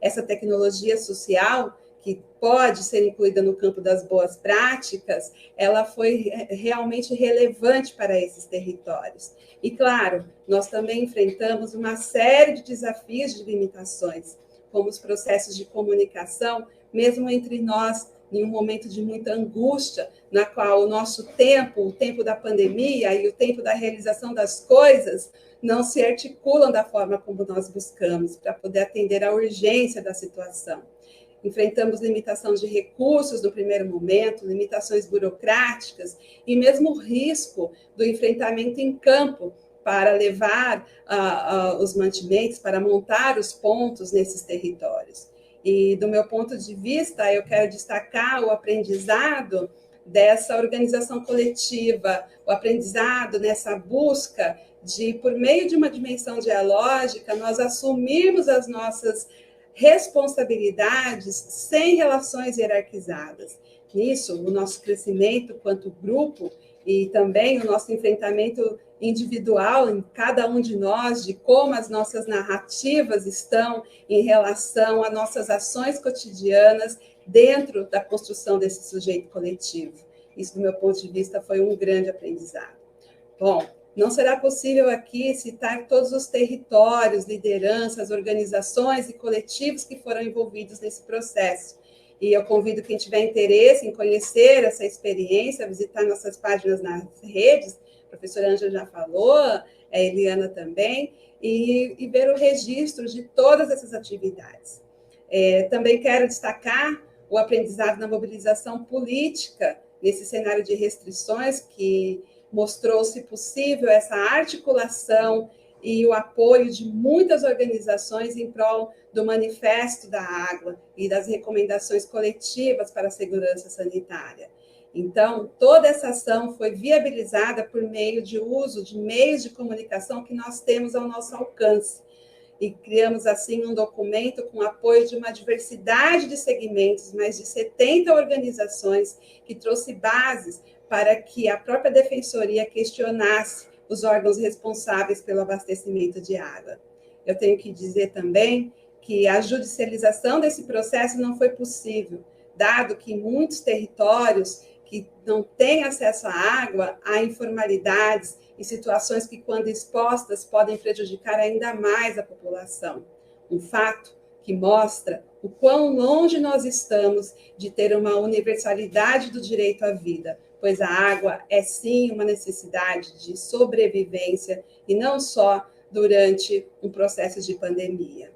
Essa tecnologia social, que pode ser incluída no campo das boas práticas, ela foi realmente relevante para esses territórios. E, claro, nós também enfrentamos uma série de desafios de limitações, como os processos de comunicação, mesmo entre nós, em um momento de muita angústia, na qual o nosso tempo, o tempo da pandemia e o tempo da realização das coisas não se articulam da forma como nós buscamos, para poder atender à urgência da situação. Enfrentamos limitação de recursos no primeiro momento, limitações burocráticas e mesmo o risco do enfrentamento em campo para levar os mantimentos, para montar os pontos nesses territórios. E, do meu ponto de vista, eu quero destacar o aprendizado dessa organização coletiva, o aprendizado nessa busca de, por meio de uma dimensão dialógica, nós assumirmos as nossas responsabilidades sem relações hierarquizadas. Nisso, o nosso crescimento quanto grupo e também o nosso enfrentamento individual em cada um de nós, de como as nossas narrativas estão em relação às nossas ações cotidianas dentro da construção desse sujeito coletivo. Isso, do meu ponto de vista, foi um grande aprendizado. Bom, não será possível aqui citar todos os territórios, lideranças, organizações e coletivos que foram envolvidos nesse processo. E eu convido quem tiver interesse em conhecer essa experiência, a visitar nossas páginas nas redes, a professora Ângela já falou, a Eliana também, e ver o registro de todas essas atividades. Também quero destacar o aprendizado na mobilização política, nesse cenário de restrições, que mostrou-se possível essa articulação e o apoio de muitas organizações em prol do Manifesto da Água e das recomendações coletivas para a segurança sanitária. Então, toda essa ação foi viabilizada por meio de uso de meios de comunicação que nós temos ao nosso alcance. E criamos, assim, um documento com apoio de uma diversidade de segmentos, mais de 70 organizações, que trouxe bases para que a própria Defensoria questionasse os órgãos responsáveis pelo abastecimento de água. Eu tenho que dizer também que a judicialização desse processo não foi possível, dado que em muitos territórios que não têm acesso à água, há informalidades e situações que, quando expostas, podem prejudicar ainda mais a população. Um fato que mostra o quão longe nós estamos de ter uma universalidade do direito à vida, pois a água é, sim, uma necessidade de sobrevivência e não só durante um processo de pandemia.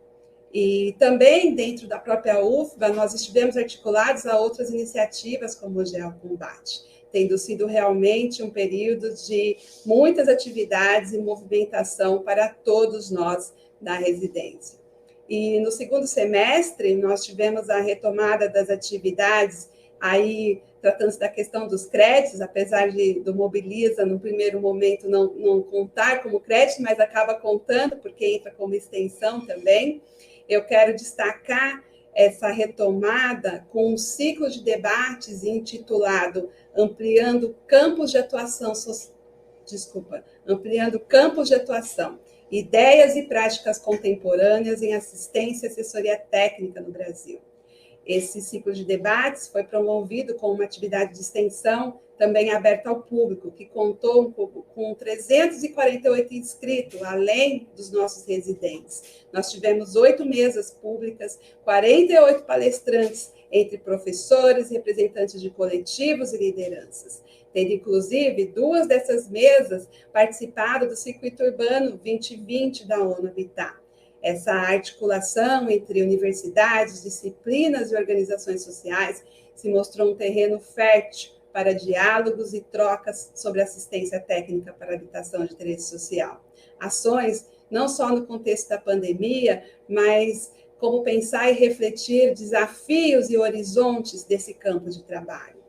E também, dentro da própria UFBA, nós estivemos articulados a outras iniciativas, como o Geocombate, tendo sido realmente um período de muitas atividades e movimentação para todos nós da residência. E no segundo semestre, nós tivemos a retomada das atividades, aí tratando-se da questão dos créditos, apesar do Mobiliza, no primeiro momento, não contar como crédito, mas acaba contando, porque entra como extensão também. Eu quero destacar essa retomada com um ciclo de debates intitulado Ampliando campos de atuação, ideias e práticas contemporâneas em assistência e assessoria técnica no Brasil. Esse ciclo de debates foi promovido com uma atividade de extensão também aberta ao público, que contou com 348 inscritos, além dos nossos residentes. Nós tivemos 8 mesas públicas, 48 palestrantes, entre professores, representantes de coletivos e lideranças, tendo, inclusive, 2 dessas mesas participado do Circuito Urbano 2020 da ONU Habitat. Essa articulação entre universidades, disciplinas e organizações sociais se mostrou um terreno fértil para diálogos e trocas sobre assistência técnica para habitação de interesse social. Ações não só no contexto da pandemia, mas como pensar e refletir desafios e horizontes desse campo de trabalho.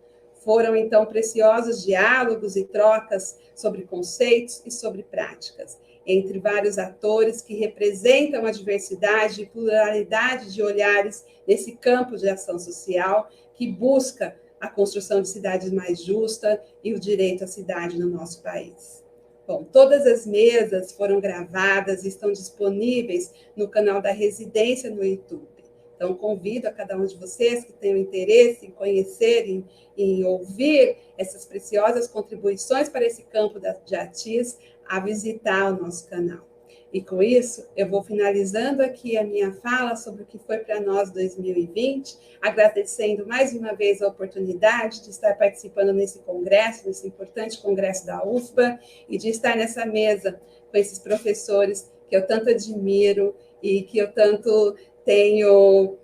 Foram, então, preciosos diálogos e trocas sobre conceitos e sobre práticas, entre vários atores que representam a diversidade e pluralidade de olhares nesse campo de ação social que busca a construção de cidades mais justas e o direito à cidade no nosso país. Bom, todas as mesas foram gravadas e estão disponíveis no canal da Residência no YouTube. Então, convido a cada um de vocês que tenham interesse em conhecer, em ouvir essas preciosas contribuições para esse campo de ATIS, a visitar o nosso canal. E com isso, eu vou finalizando aqui a minha fala sobre o que foi para nós 2020, agradecendo mais uma vez a oportunidade de estar participando nesse congresso, nesse importante congresso da UFBA, e de estar nessa mesa com esses professores que eu tanto admiro e que eu tanto tenho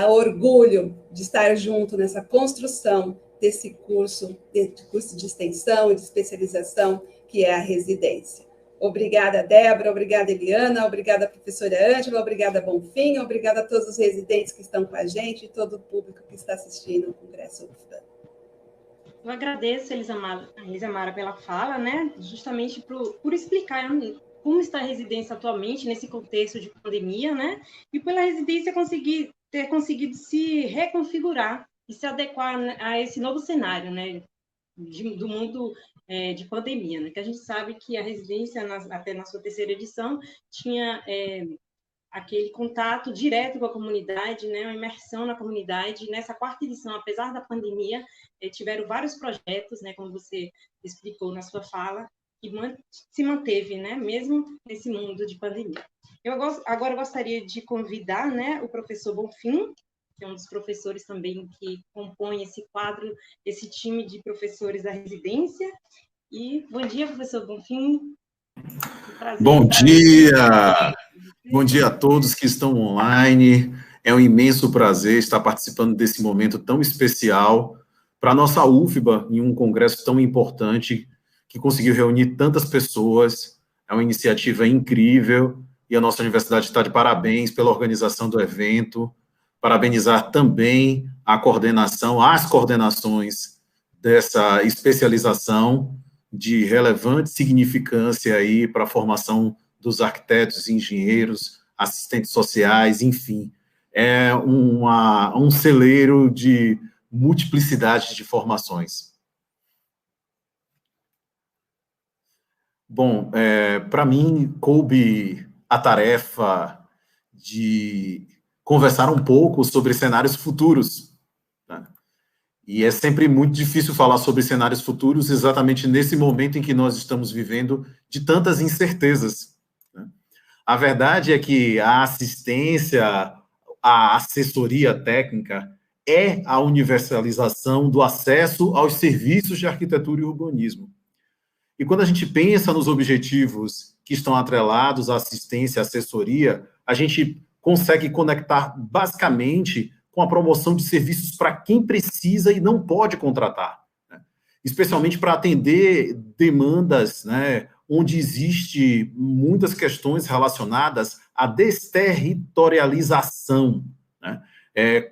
orgulho de estar junto nessa construção desse curso de extensão e de especialização que é a residência. Obrigada, Débora, obrigada, Eliana, obrigada, professora Ângela, obrigada, Bonfim, obrigada a todos os residentes que estão com a gente e todo o público que está assistindo ao Congresso UFBA. Eu agradeço, Elisamara, pela fala, né? Justamente por explicar como está a residência atualmente nesse contexto de pandemia, né? E pela residência ter conseguido se reconfigurar e se adequar a esse novo cenário, né? Do mundo de pandemia, né? Que a gente sabe que a residência, até na sua terceira edição, tinha aquele contato direto com a comunidade, né? Uma imersão na comunidade. Nessa quarta edição, apesar da pandemia, tiveram vários projetos, né? Como você explicou na sua fala, que se manteve, né? Mesmo nesse mundo de pandemia. Agora gostaria de convidar, né, o professor Bonfim, que é um dos professores também que compõe esse quadro, esse time de professores da residência. E bom dia, professor Bonfim. Bom dia! Bom dia a todos que estão online. É um imenso prazer estar participando desse momento tão especial para a nossa UFBA, em um congresso tão importante, que conseguiu reunir tantas pessoas. É uma iniciativa incrível e a nossa universidade está de parabéns pela organização do evento. Parabenizar também a coordenação, as coordenações dessa especialização de relevante significância aí para a formação dos arquitetos, engenheiros, assistentes sociais, enfim. É um celeiro de multiplicidade de formações. Bom, para mim, coube a tarefa de conversar um pouco sobre cenários futuros, né? E é sempre muito difícil falar sobre cenários futuros exatamente nesse momento em que nós estamos vivendo de tantas incertezas, né? A verdade é que a assistência, a assessoria técnica é a universalização do acesso aos serviços de arquitetura e urbanismo. E quando a gente pensa nos objetivos que estão atrelados à assistência e assessoria, a gente consegue conectar basicamente com a promoção de serviços para quem precisa e não pode contratar, né? Especialmente para atender demandas, né, onde existe muitas questões relacionadas à desterritorialização, né?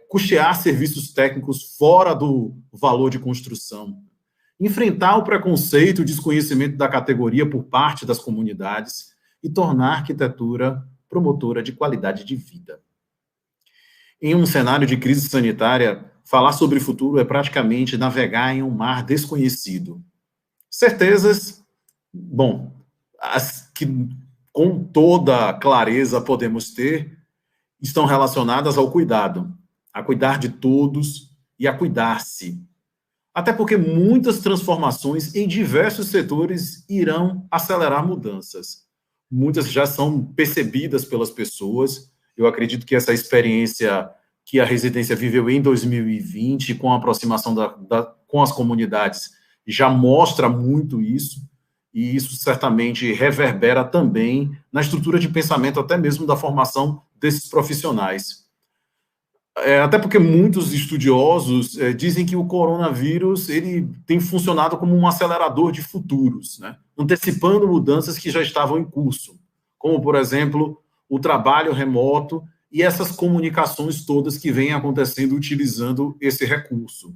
Custear serviços técnicos fora do valor de construção, enfrentar o preconceito e o desconhecimento da categoria por parte das comunidades e tornar a arquitetura promotora de qualidade de vida. Em um cenário de crise sanitária, falar sobre o futuro é praticamente navegar em um mar desconhecido. Certezas, bom, as que com toda clareza podemos ter, estão relacionadas ao cuidado, a cuidar de todos e a cuidar-se. Até porque muitas transformações em diversos setores irão acelerar mudanças. Muitas já são percebidas pelas pessoas. Eu acredito que essa experiência que a residência viveu em 2020, com a aproximação com as comunidades, já mostra muito isso, e isso certamente reverbera também na estrutura de pensamento, até mesmo da formação desses profissionais. Até porque muitos estudiosos dizem que o coronavírus ele tem funcionado como um acelerador de futuros, né? Antecipando mudanças que já estavam em curso, como, por exemplo, o trabalho remoto e essas comunicações todas que vêm acontecendo utilizando esse recurso.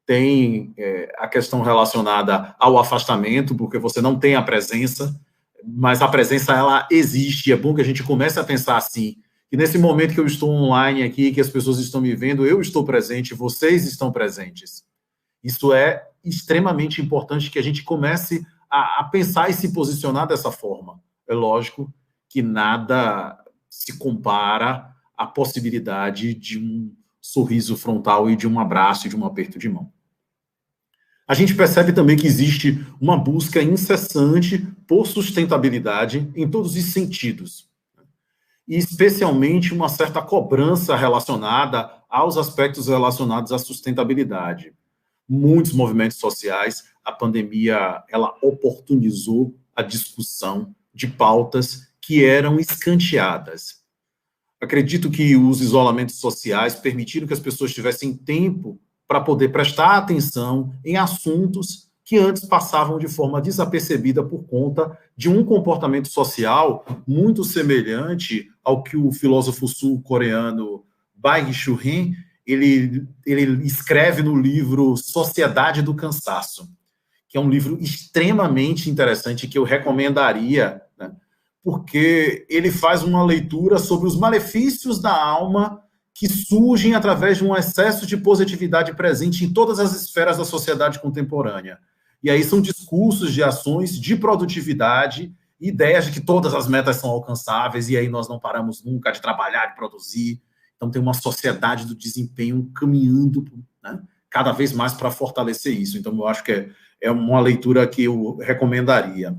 Tem a questão relacionada ao afastamento, porque você não tem a presença, mas a presença ela existe. É bom que a gente comece a pensar assim, que nesse momento que eu estou online aqui, que as pessoas estão me vendo, eu estou presente, vocês estão presentes. Isso é extremamente importante que a gente comece a pensar e se posicionar dessa forma. É lógico que nada se compara à possibilidade de um sorriso frontal e de um abraço e de um aperto de mão. A gente percebe também que existe uma busca incessante por sustentabilidade em todos os sentidos, e especialmente uma certa cobrança relacionada aos aspectos relacionados à sustentabilidade. Muitos movimentos sociais, a pandemia, ela oportunizou a discussão de pautas que eram escanteadas. Acredito que os isolamentos sociais permitiram que as pessoas tivessem tempo para poder prestar atenção em assuntos que antes passavam de forma desapercebida por conta de um comportamento social muito semelhante ao que o filósofo sul-coreano Byung-Chul Han ele escreve no livro Sociedade do Cansaço, que é um livro extremamente interessante que eu recomendaria, né, porque ele faz uma leitura sobre os malefícios da alma que surgem através de um excesso de positividade presente em todas as esferas da sociedade contemporânea. E aí são discursos de ações de produtividade, ideias de que todas as metas são alcançáveis, e aí nós não paramos nunca de trabalhar, de produzir. Então tem uma sociedade do desempenho caminhando, né, cada vez mais para fortalecer isso. Então eu acho que é uma leitura que eu recomendaria.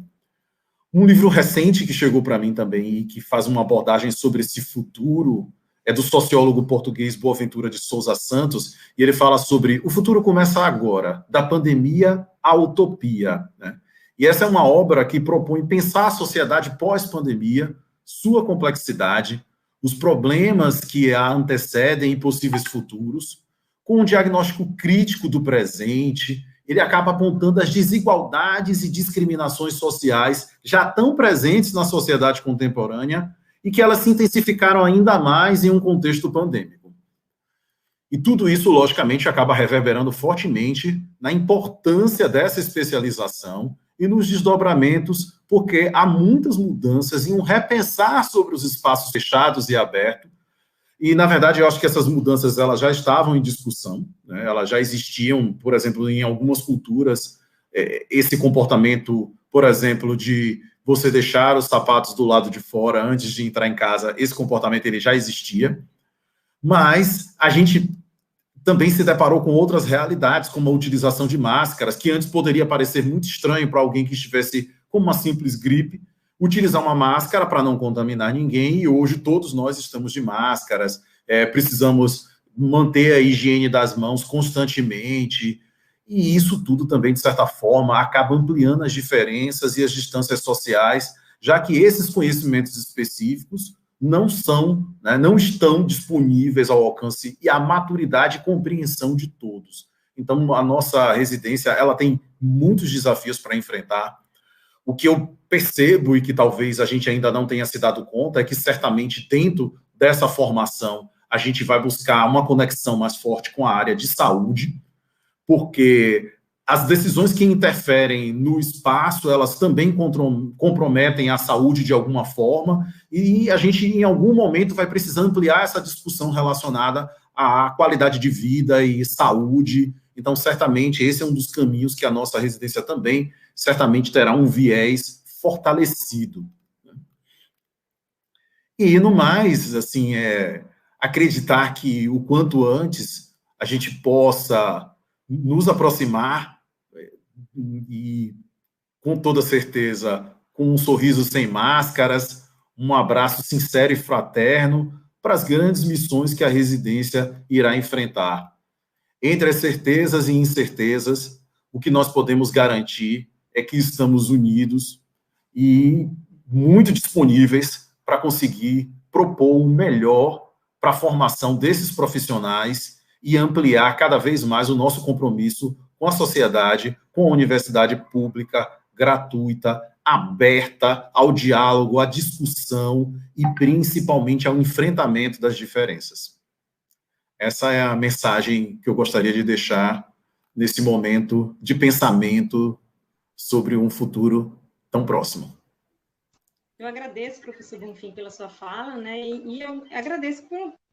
Um livro recente que chegou para mim também e que faz uma abordagem sobre esse futuro é do sociólogo português Boaventura de Souza Santos, e ele fala sobre o futuro começa agora, da pandemia à utopia, né? E essa é uma obra que propõe pensar a sociedade pós-pandemia, sua complexidade, os problemas que a antecedem e possíveis futuros, com um diagnóstico crítico do presente. Ele acaba apontando as desigualdades e discriminações sociais já tão presentes na sociedade contemporânea e que elas se intensificaram ainda mais em um contexto pandêmico. E tudo isso, logicamente, acaba reverberando fortemente na importância dessa especialização e nos desdobramentos, porque há muitas mudanças em um repensar sobre os espaços fechados e abertos. E, na verdade, eu acho que essas mudanças elas já estavam em discussão, né? Elas já existiam, por exemplo, em algumas culturas, esse comportamento, por exemplo, de você deixar os sapatos do lado de fora antes de entrar em casa, esse comportamento ele já existia, mas a gente também se deparou com outras realidades, como a utilização de máscaras, que antes poderia parecer muito estranho para alguém que estivesse com uma simples gripe, utilizar uma máscara para não contaminar ninguém, e hoje todos nós estamos de máscaras, precisamos manter a higiene das mãos constantemente, e isso tudo também, de certa forma, acaba ampliando as diferenças e as distâncias sociais, já que esses conhecimentos específicos não são, né, não estão disponíveis ao alcance e à maturidade e compreensão de todos. Então, a nossa residência, ela tem muitos desafios para enfrentar. O que eu percebo e que talvez a gente ainda não tenha se dado conta é que, certamente, dentro dessa formação, a gente vai buscar uma conexão mais forte com a área de saúde, porque as decisões que interferem no espaço, elas também comprometem a saúde de alguma forma, e a gente, em algum momento, vai precisar ampliar essa discussão relacionada à qualidade de vida e saúde. Então, certamente, esse é um dos caminhos que a nossa residência também, certamente, terá um viés fortalecido. E, no mais, assim, acreditar que o quanto antes a gente possa nos aproximar e, com toda certeza, com um sorriso sem máscaras, um abraço sincero e fraterno para as grandes missões que a residência irá enfrentar. Entre as certezas e incertezas, o que nós podemos garantir é que estamos unidos e muito disponíveis para conseguir propor o melhor para a formação desses profissionais e ampliar cada vez mais o nosso compromisso com a sociedade, com a universidade pública, gratuita, aberta ao diálogo, à discussão e, principalmente, ao enfrentamento das diferenças. Essa é a mensagem que eu gostaria de deixar nesse momento de pensamento sobre um futuro tão próximo. Eu agradeço, professor Bonfim, pela sua fala, né? E eu agradeço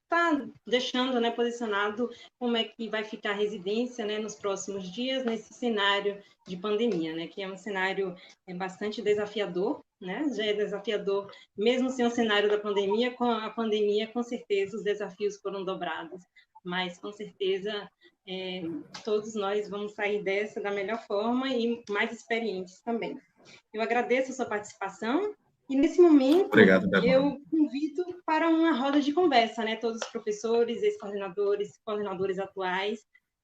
está deixando, né, posicionado como é que vai ficar a residência, né, nos próximos dias, nesse cenário de pandemia, né, que é um cenário bastante desafiador, né, já é desafiador, mesmo sem o cenário da pandemia, com a pandemia, com certeza, os desafios foram dobrados, mas, com certeza, todos nós vamos sair dessa da melhor forma e mais experientes também. Eu agradeço a sua participação e, nesse momento, Obrigado, eu convido para uma roda de conversa, né? Todos os professores, ex-coordenadores, coordenadores atuais,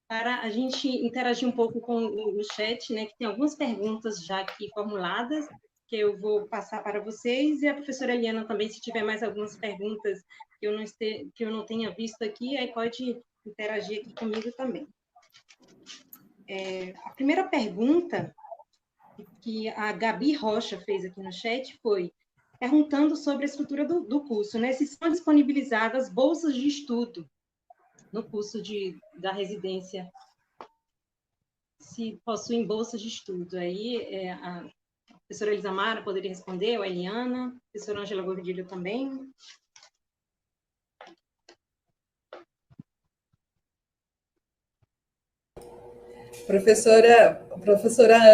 para a gente interagir um pouco com o chat, né? Que tem algumas perguntas já aqui formuladas, que eu vou passar para vocês, e a professora Eliana também, se tiver mais algumas perguntas que eu não tenha visto aqui, aí pode interagir aqui comigo também. A primeira pergunta que a Gabi Rocha fez aqui no chat foi perguntando sobre a estrutura do curso, né? Se são disponibilizadas bolsas de estudo no curso da residência, se possuem bolsas de estudo. Aí a professora Elisa Mara poderia responder, ou a Eliana, a professora Ângela Gordilho também. Professora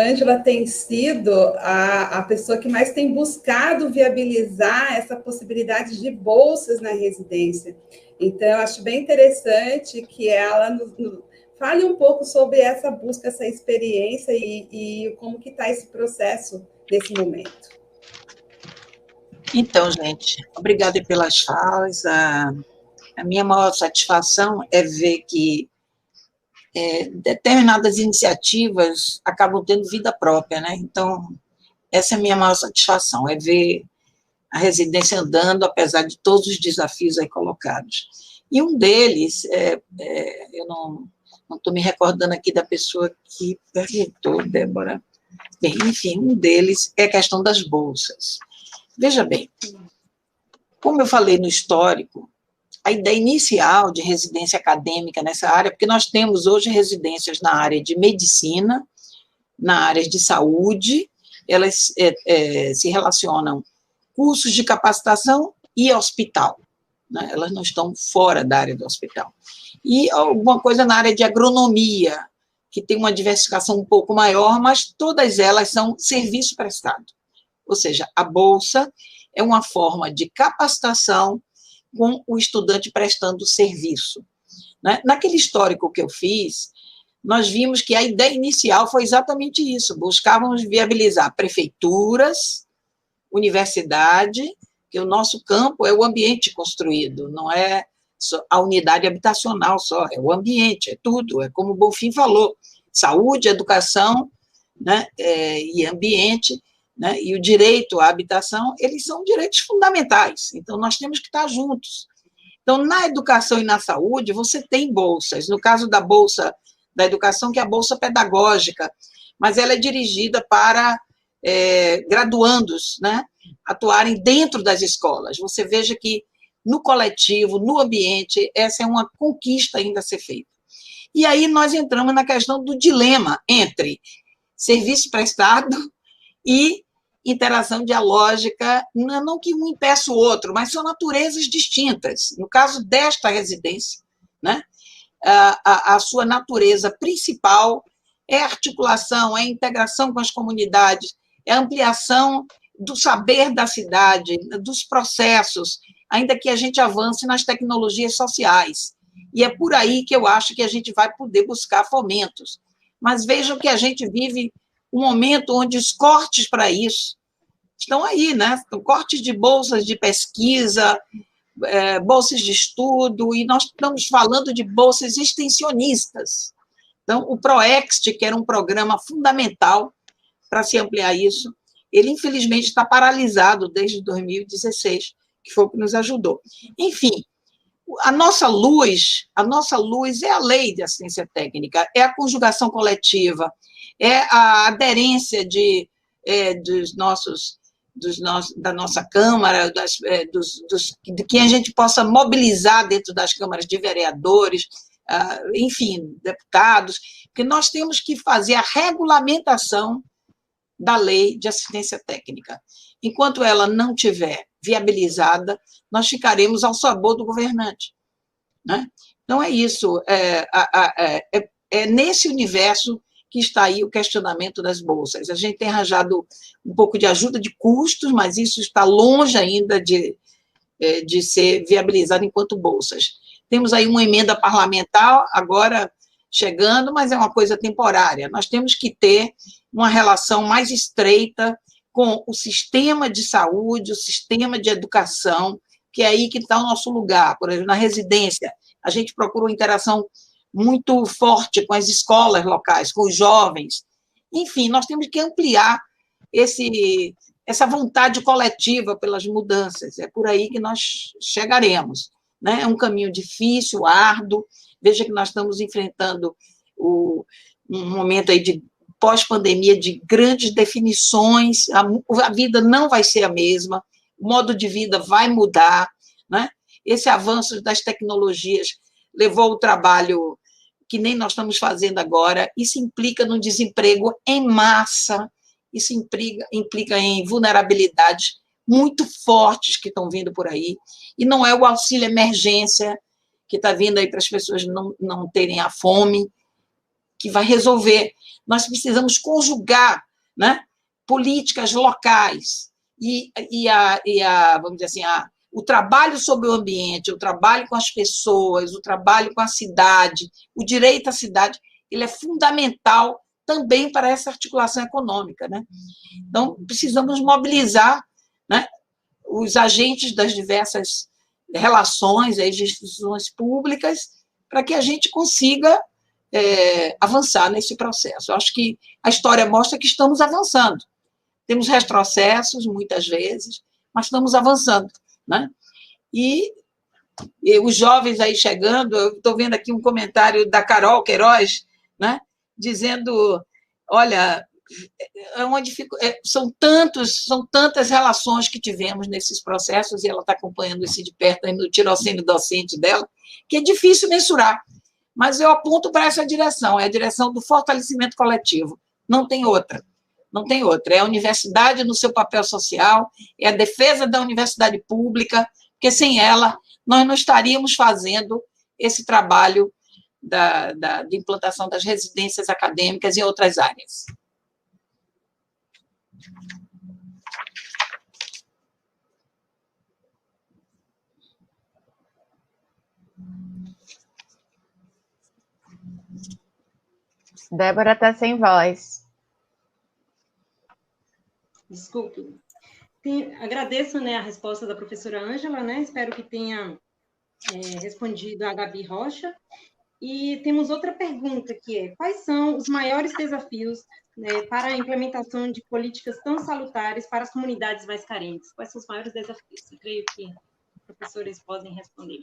Ângela tem sido a pessoa que mais tem buscado viabilizar essa possibilidade de bolsas na residência. Então, eu acho bem interessante que ela fale um pouco sobre essa busca, essa experiência e como que está esse processo nesse momento. Então, gente, obrigada pelas falas. A minha maior satisfação é ver que determinadas iniciativas acabam tendo vida própria, né? Então, essa é a minha maior satisfação, é ver a residência andando, apesar de todos os desafios aí colocados. E um deles, eu não estou me recordando aqui da pessoa que perguntou, Débora. Bem, enfim, um deles é a questão das bolsas. Veja bem, como eu falei no histórico, a ideia inicial de residência acadêmica nessa área, porque nós temos hoje residências na área de medicina, na área de saúde, elas se relacionam cursos de capacitação e hospital, né? Elas não estão fora da área do hospital. E alguma coisa na área de agronomia, que tem uma diversificação um pouco maior, mas todas elas são serviço prestado. Ou seja, a bolsa é uma forma de capacitação com o estudante prestando serviço, né? Naquele histórico que eu fiz, nós vimos que a ideia inicial foi exatamente isso, buscávamos viabilizar prefeituras, universidade, que o nosso campo é o ambiente construído, não é a unidade habitacional só, é o ambiente, é tudo, é como o Bonfim falou, saúde, educação, né, e ambiente, né, e o direito à habitação, eles são direitos fundamentais, então nós temos que estar juntos. Então, na educação e na saúde, você tem bolsas, no caso da bolsa da educação, que é a bolsa pedagógica, mas ela é dirigida para graduandos, né, atuarem dentro das escolas. Você veja que no coletivo, no ambiente, essa é uma conquista ainda a ser feita. E aí nós entramos na questão do dilema entre serviço prestado e interação dialógica, não que um impeça o outro, mas são naturezas distintas. No caso desta residência, né, a sua natureza principal é a articulação, é a integração com as comunidades, é a ampliação do saber da cidade, dos processos, ainda que a gente avance nas tecnologias sociais. E é por aí que eu acho que a gente vai poder buscar fomentos. Mas vejam que a gente vive um momento onde os cortes para isso estão aí, né? Cortes de bolsas de pesquisa, bolsas de estudo, e nós estamos falando de bolsas extensionistas. Então, o PROEXT, que era um programa fundamental para se ampliar isso, ele, infelizmente, está paralisado desde 2016, que foi o que nos ajudou. Enfim, a nossa luz é a lei de assistência técnica, é a conjugação coletiva, é a aderência da nossa Câmara, de que a gente possa mobilizar dentro das câmaras de vereadores, enfim, deputados, porque nós temos que fazer a regulamentação da lei de assistência técnica. Enquanto ela não tiver viabilizada, nós ficaremos ao sabor do governante. né? Então, é isso. É nesse universo que está aí o questionamento das bolsas. A gente tem arranjado um pouco de ajuda de custos, mas isso está longe ainda de ser viabilizado enquanto bolsas. Temos aí uma emenda parlamentar agora chegando, mas é uma coisa temporária. Nós temos que ter uma relação mais estreita com o sistema de saúde, o sistema de educação, que é aí que está o nosso lugar. Por exemplo, na residência, a gente procura uma interação muito forte com as escolas locais, com os jovens. Enfim, nós temos que ampliar essa vontade coletiva pelas mudanças. É por aí que nós chegaremos, né? É um caminho difícil, árduo. Veja que nós estamos enfrentando um momento aí de pós-pandemia de grandes definições. A vida não vai ser a mesma, o modo de vida vai mudar, né? Esse avanço das tecnologias levou ao trabalho que nem nós estamos fazendo agora. Isso implica no desemprego em massa, isso implica em vulnerabilidades muito fortes que estão vindo por aí, e não é o auxílio emergência que está vindo aí para as pessoas não terem a fome que vai resolver. Nós precisamos conjugar, né, políticas locais vamos dizer assim, o trabalho sobre o ambiente, o trabalho com as pessoas, o trabalho com a cidade, o direito à cidade, ele é fundamental também para essa articulação econômica, né? Então, precisamos mobilizar, né, os agentes das diversas relações, as instituições públicas, para que a gente consiga avançar nesse processo. Eu acho que a história mostra que estamos avançando. Temos retrocessos, muitas vezes, mas estamos avançando, né? E os jovens aí chegando, eu estou vendo aqui um comentário da Carol Queiroz, né, dizendo, olha, são tantas relações que tivemos nesses processos, e ela está acompanhando isso de perto aí no tirocínio docente dela, que é difícil mensurar, mas eu aponto para essa direção, é a direção do fortalecimento coletivo, não tem outra. Não tem outra, é a universidade no seu papel social, é a defesa da universidade pública, porque sem ela nós não estaríamos fazendo esse trabalho de implantação das residências acadêmicas em outras áreas. Débora está sem voz. Desculpe. Agradeço, né, a resposta da professora Ângela, né? Espero que tenha respondido a Gabi Rocha. E temos outra pergunta, que é: quais são os maiores desafios, né, para a implementação de políticas tão salutares para as comunidades mais carentes? Quais são os maiores desafios? Eu creio que os professores podem responder.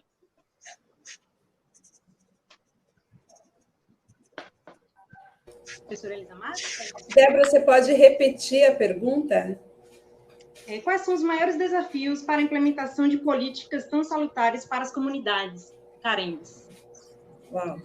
Professora Elisa Márcia? Débora, você pode repetir a pergunta? Quais são os maiores desafios para a implementação de políticas tão salutares para as comunidades carentes? Uau!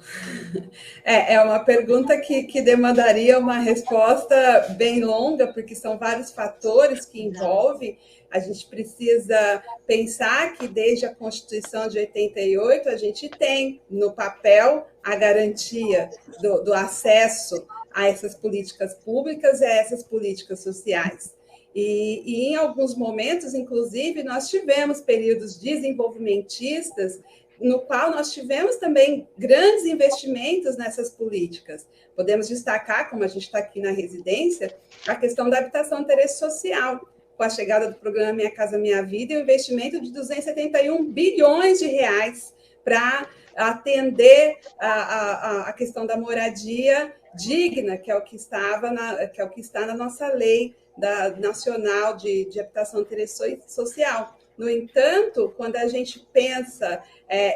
É uma pergunta que demandaria uma resposta bem longa, porque são vários fatores que envolvem. A gente precisa pensar que, desde a Constituição de 88, a gente tem no papel a garantia do acesso a essas políticas públicas e a essas políticas sociais. E em alguns momentos, inclusive, nós tivemos períodos desenvolvimentistas no qual nós tivemos também grandes investimentos nessas políticas. Podemos destacar, como a gente está aqui na residência, a questão da habitação interesse social, com a chegada do programa Minha Casa Minha Vida e o investimento de 271 bilhões de reais para atender a questão da moradia digna, que é o que está na nossa lei nacional de habitação interesse social. No entanto, quando a gente pensa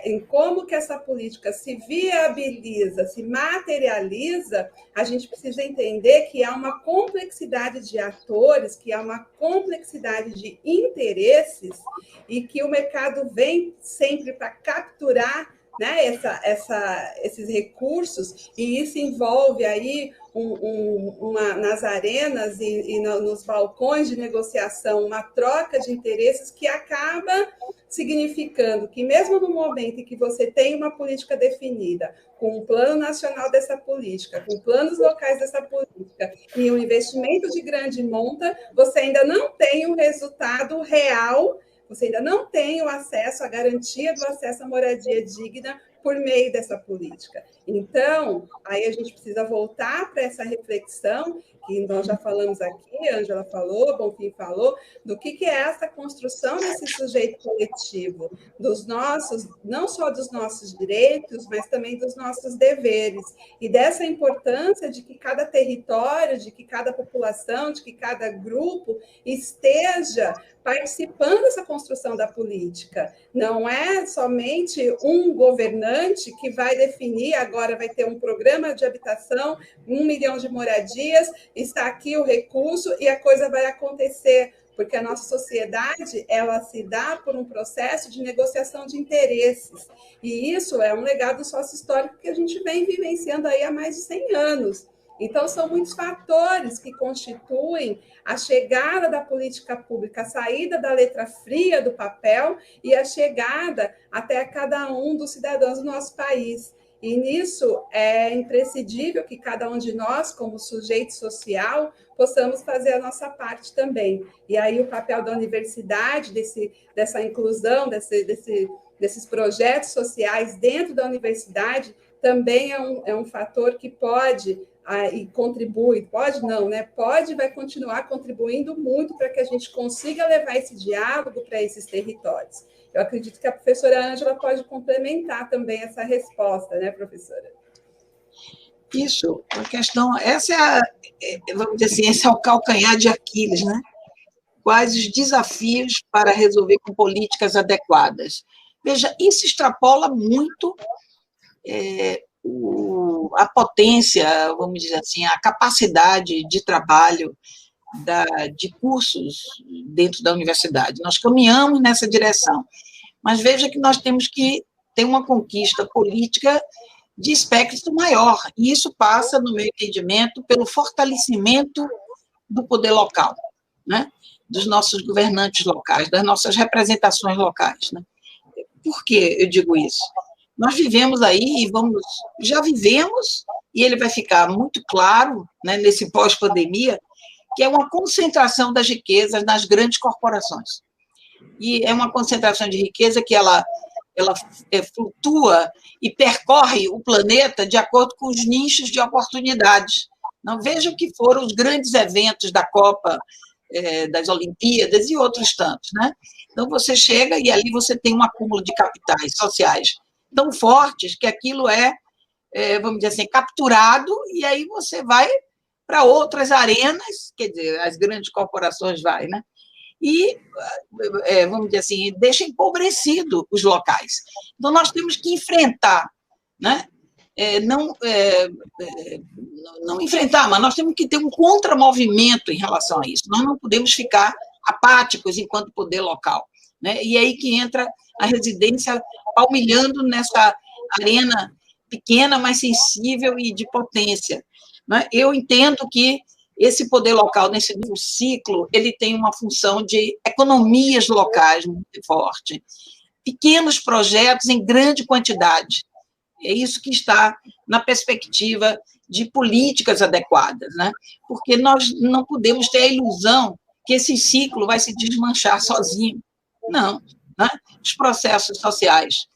em como que essa política se viabiliza, se materializa, a gente precisa entender que há uma complexidade de atores, que há uma complexidade de interesses, e que o mercado vem sempre para capturar né, esses recursos, e isso envolve aí nas arenas e nos balcões de negociação uma troca de interesses que acaba significando que, mesmo no momento em que você tem uma política definida, com um plano nacional dessa política, com planos locais dessa política e um investimento de grande monta, você ainda não tem um resultado real, você ainda não tem o acesso, a garantia do acesso à moradia digna por meio dessa política. Então, aí a gente precisa voltar para essa reflexão, que nós já falamos aqui, a Ângela falou, Bonfim falou, do que é essa construção desse sujeito coletivo, dos nossos, não só dos nossos direitos, mas também dos nossos deveres, e dessa importância de que cada território, de que cada população, de que cada grupo esteja participando dessa construção da política. Não é somente um governante que vai definir, agora vai ter um programa de habitação, 1 milhão de moradias, está aqui o recurso e a coisa vai acontecer, porque a nossa sociedade, ela se dá por um processo de negociação de interesses. E isso é um legado sócio-histórico que a gente vem vivenciando aí há mais de 100 anos. Então, são muitos fatores que constituem a chegada da política pública, a saída da letra fria do papel e a chegada até cada um dos cidadãos do nosso país. E nisso é imprescindível que cada um de nós, como sujeito social, possamos fazer a nossa parte também. E aí o papel da universidade, dessa inclusão, desses projetos sociais dentro da universidade, também é um fator que pode e contribui, pode não, né? Pode e vai continuar contribuindo muito para que a gente consiga levar esse diálogo para esses territórios. Eu acredito que a professora Ângela pode complementar também essa resposta, né, professora? Isso, a questão, vamos dizer assim, esse é o calcanhar de Aquiles, né? Quais os desafios para resolver com políticas adequadas? Veja, isso extrapola muito a potência, vamos dizer assim, a capacidade de trabalho de cursos dentro da universidade. Nós caminhamos nessa direção, mas veja que nós temos que ter uma conquista política de espectro maior, e isso passa, no meu entendimento, pelo fortalecimento do poder local, né? Dos nossos governantes locais, das nossas representações locais, né? Por que eu digo isso? Nós vivemos aí já vivemos, e ele vai ficar muito claro, né, nesse pós-pandemia, que é uma concentração das riquezas nas grandes corporações. E é uma concentração de riqueza que ela flutua e percorre o planeta de acordo com os nichos de oportunidades. Não, veja o que foram os grandes eventos da Copa, das Olimpíadas e outros tantos, né? Então, você chega e ali você tem um acúmulo de capitais sociais tão fortes que aquilo vamos dizer assim, capturado, e aí você vai para outras arenas, quer dizer, as grandes corporações vai, né? E, vamos dizer assim, deixa empobrecido os locais. Então, nós temos que enfrentar, né? Não enfrentar, mas nós temos que ter um contramovimento em relação a isso. Nós não podemos ficar apáticos enquanto poder local, né? E aí que entra a residência palmilhando nessa arena pequena, mas sensível e de potência, né? Eu entendo que esse poder local, nesse novo ciclo, ele tem uma função de economias locais muito forte, pequenos projetos em grande quantidade. É isso que está na perspectiva de políticas adequadas, né? Porque nós não podemos ter a ilusão que esse ciclo vai se desmanchar sozinho. Não, né? Os processos sociais,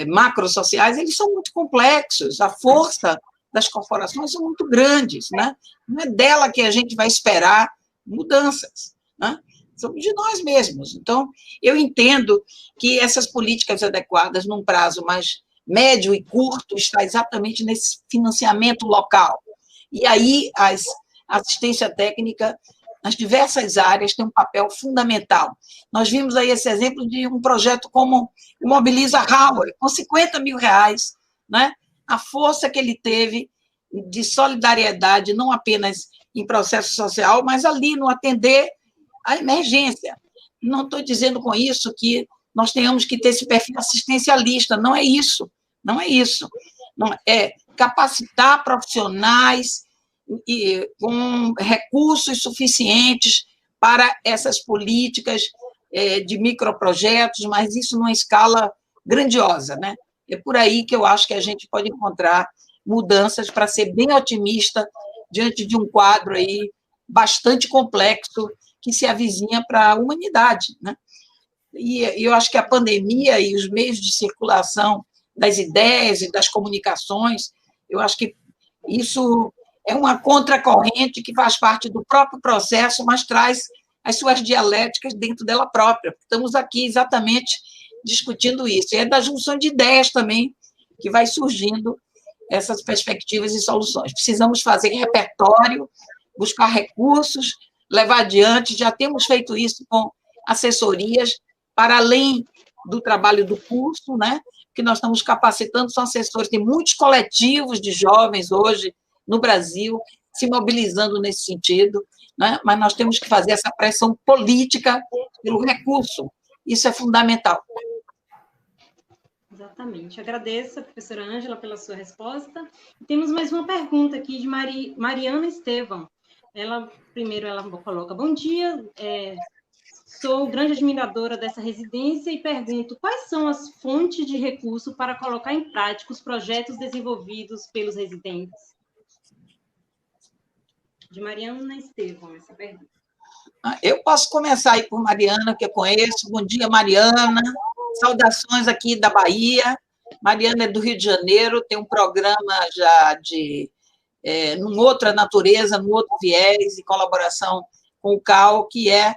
macrosociais, eles são muito complexos, a força das corporações são muito grandes, né? Não é dela que a gente vai esperar mudanças, né? São de nós mesmos. Então, eu entendo que essas políticas adequadas, num prazo mais médio e curto, está exatamente nesse financiamento local. E aí, a assistência técnica, nas diversas áreas, tem um papel fundamental. Nós vimos aí esse exemplo de um projeto como o Mobiliza Howard, com R$50 mil, né? A força que ele teve de solidariedade, não apenas em processo social, mas ali no atender à emergência. Não estou dizendo com isso que nós tenhamos que ter esse perfil assistencialista. Não é isso, não é isso. Não é capacitar profissionais com recursos suficientes para essas políticas de microprojetos, mas isso numa escala grandiosa, né? É por aí que eu acho que a gente pode encontrar mudanças para ser bem otimista diante de um quadro aí bastante complexo que se avizinha para a humanidade, né? E eu acho que a pandemia e os meios de circulação das ideias e das comunicações, eu acho que isso é uma contracorrente que faz parte do próprio processo, mas traz as suas dialéticas dentro dela própria. Estamos aqui exatamente discutindo isso. E é da junção de ideias também que vai surgindo essas perspectivas e soluções. Precisamos fazer repertório, buscar recursos, levar adiante. Já temos feito isso com assessorias, para além do trabalho do curso, né? Que nós estamos capacitando, são assessores, tem muitos coletivos de jovens hoje no Brasil se mobilizando nesse sentido, né? Mas nós temos que fazer essa pressão política pelo recurso, isso é fundamental. Exatamente. Agradeço a professora Ângela pela sua resposta. Temos mais uma pergunta aqui de Mariana Estevão. Primeiro ela coloca, bom dia, sou grande admiradora dessa residência e pergunto quais são as fontes de recurso para colocar em prática os projetos desenvolvidos pelos residentes? De Mariana Estevão, essa pergunta. Eu posso começar aí por Mariana, que eu conheço. Bom dia, Mariana. Saudações aqui da Bahia. Mariana é do Rio de Janeiro, tem um programa já numa outra natureza, num outro viés, em colaboração com o CAL, que é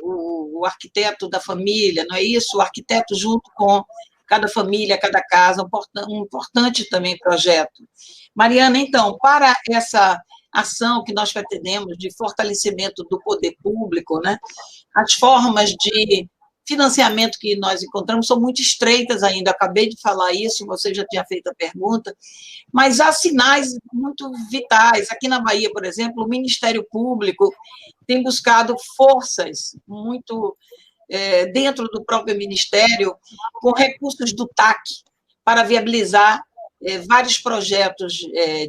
o arquiteto da família, não é isso? O arquiteto junto com cada família, cada casa, um importante também projeto. Mariana, então, para essa ação que nós pretendemos de fortalecimento do poder público, né, as formas de financiamento que nós encontramos são muito estreitas ainda, acabei de falar isso, você já tinha feito a pergunta, mas há sinais muito vitais. Aqui na Bahia, por exemplo, o Ministério Público tem buscado forças muito dentro do próprio Ministério, com recursos do TAC, para viabilizar vários projetos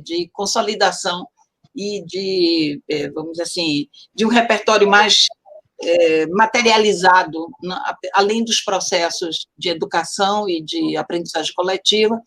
de consolidação e de, vamos dizer assim, de um repertório mais materializado, além dos processos de educação e de aprendizagem coletiva,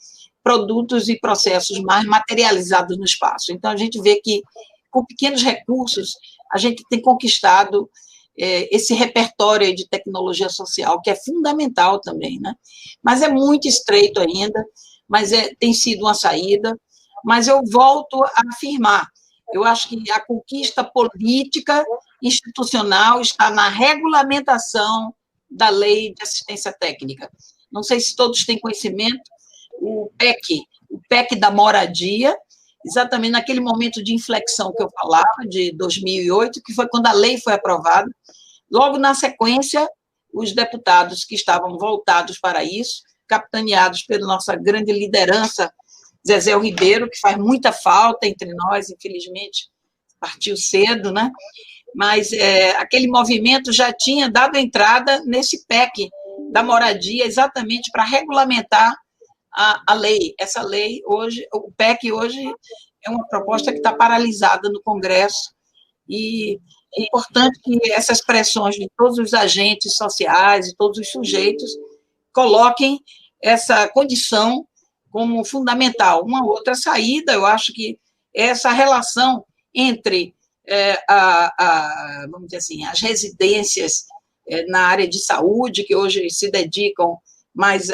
produtos e processos mais materializados no espaço. Então, a gente vê que, com pequenos recursos, a gente tem conquistado esse repertório de tecnologia social, que é fundamental também, né? Mas é muito estreito ainda, mas tem sido uma saída. Mas eu volto a afirmar, eu acho que a conquista política institucional está na regulamentação da Lei de Assistência Técnica. Não sei se todos têm conhecimento, o PEC da moradia, exatamente naquele momento de inflexão que eu falava, de 2008, que foi quando a lei foi aprovada. Logo na sequência, os deputados que estavam voltados para isso, capitaneados pela nossa grande liderança, Zezé Ribeiro, que faz muita falta entre nós, infelizmente, partiu cedo, né? Mas aquele movimento já tinha dado entrada nesse PEC da moradia, exatamente para regulamentar a lei. Essa lei, hoje, o PEC hoje é uma proposta que está paralisada no Congresso, e é importante que essas pressões de todos os agentes sociais e todos os sujeitos coloquem essa condição como fundamental. Uma outra saída, eu acho que é essa relação entre vamos dizer assim, as residências na área de saúde, que hoje se dedicam mais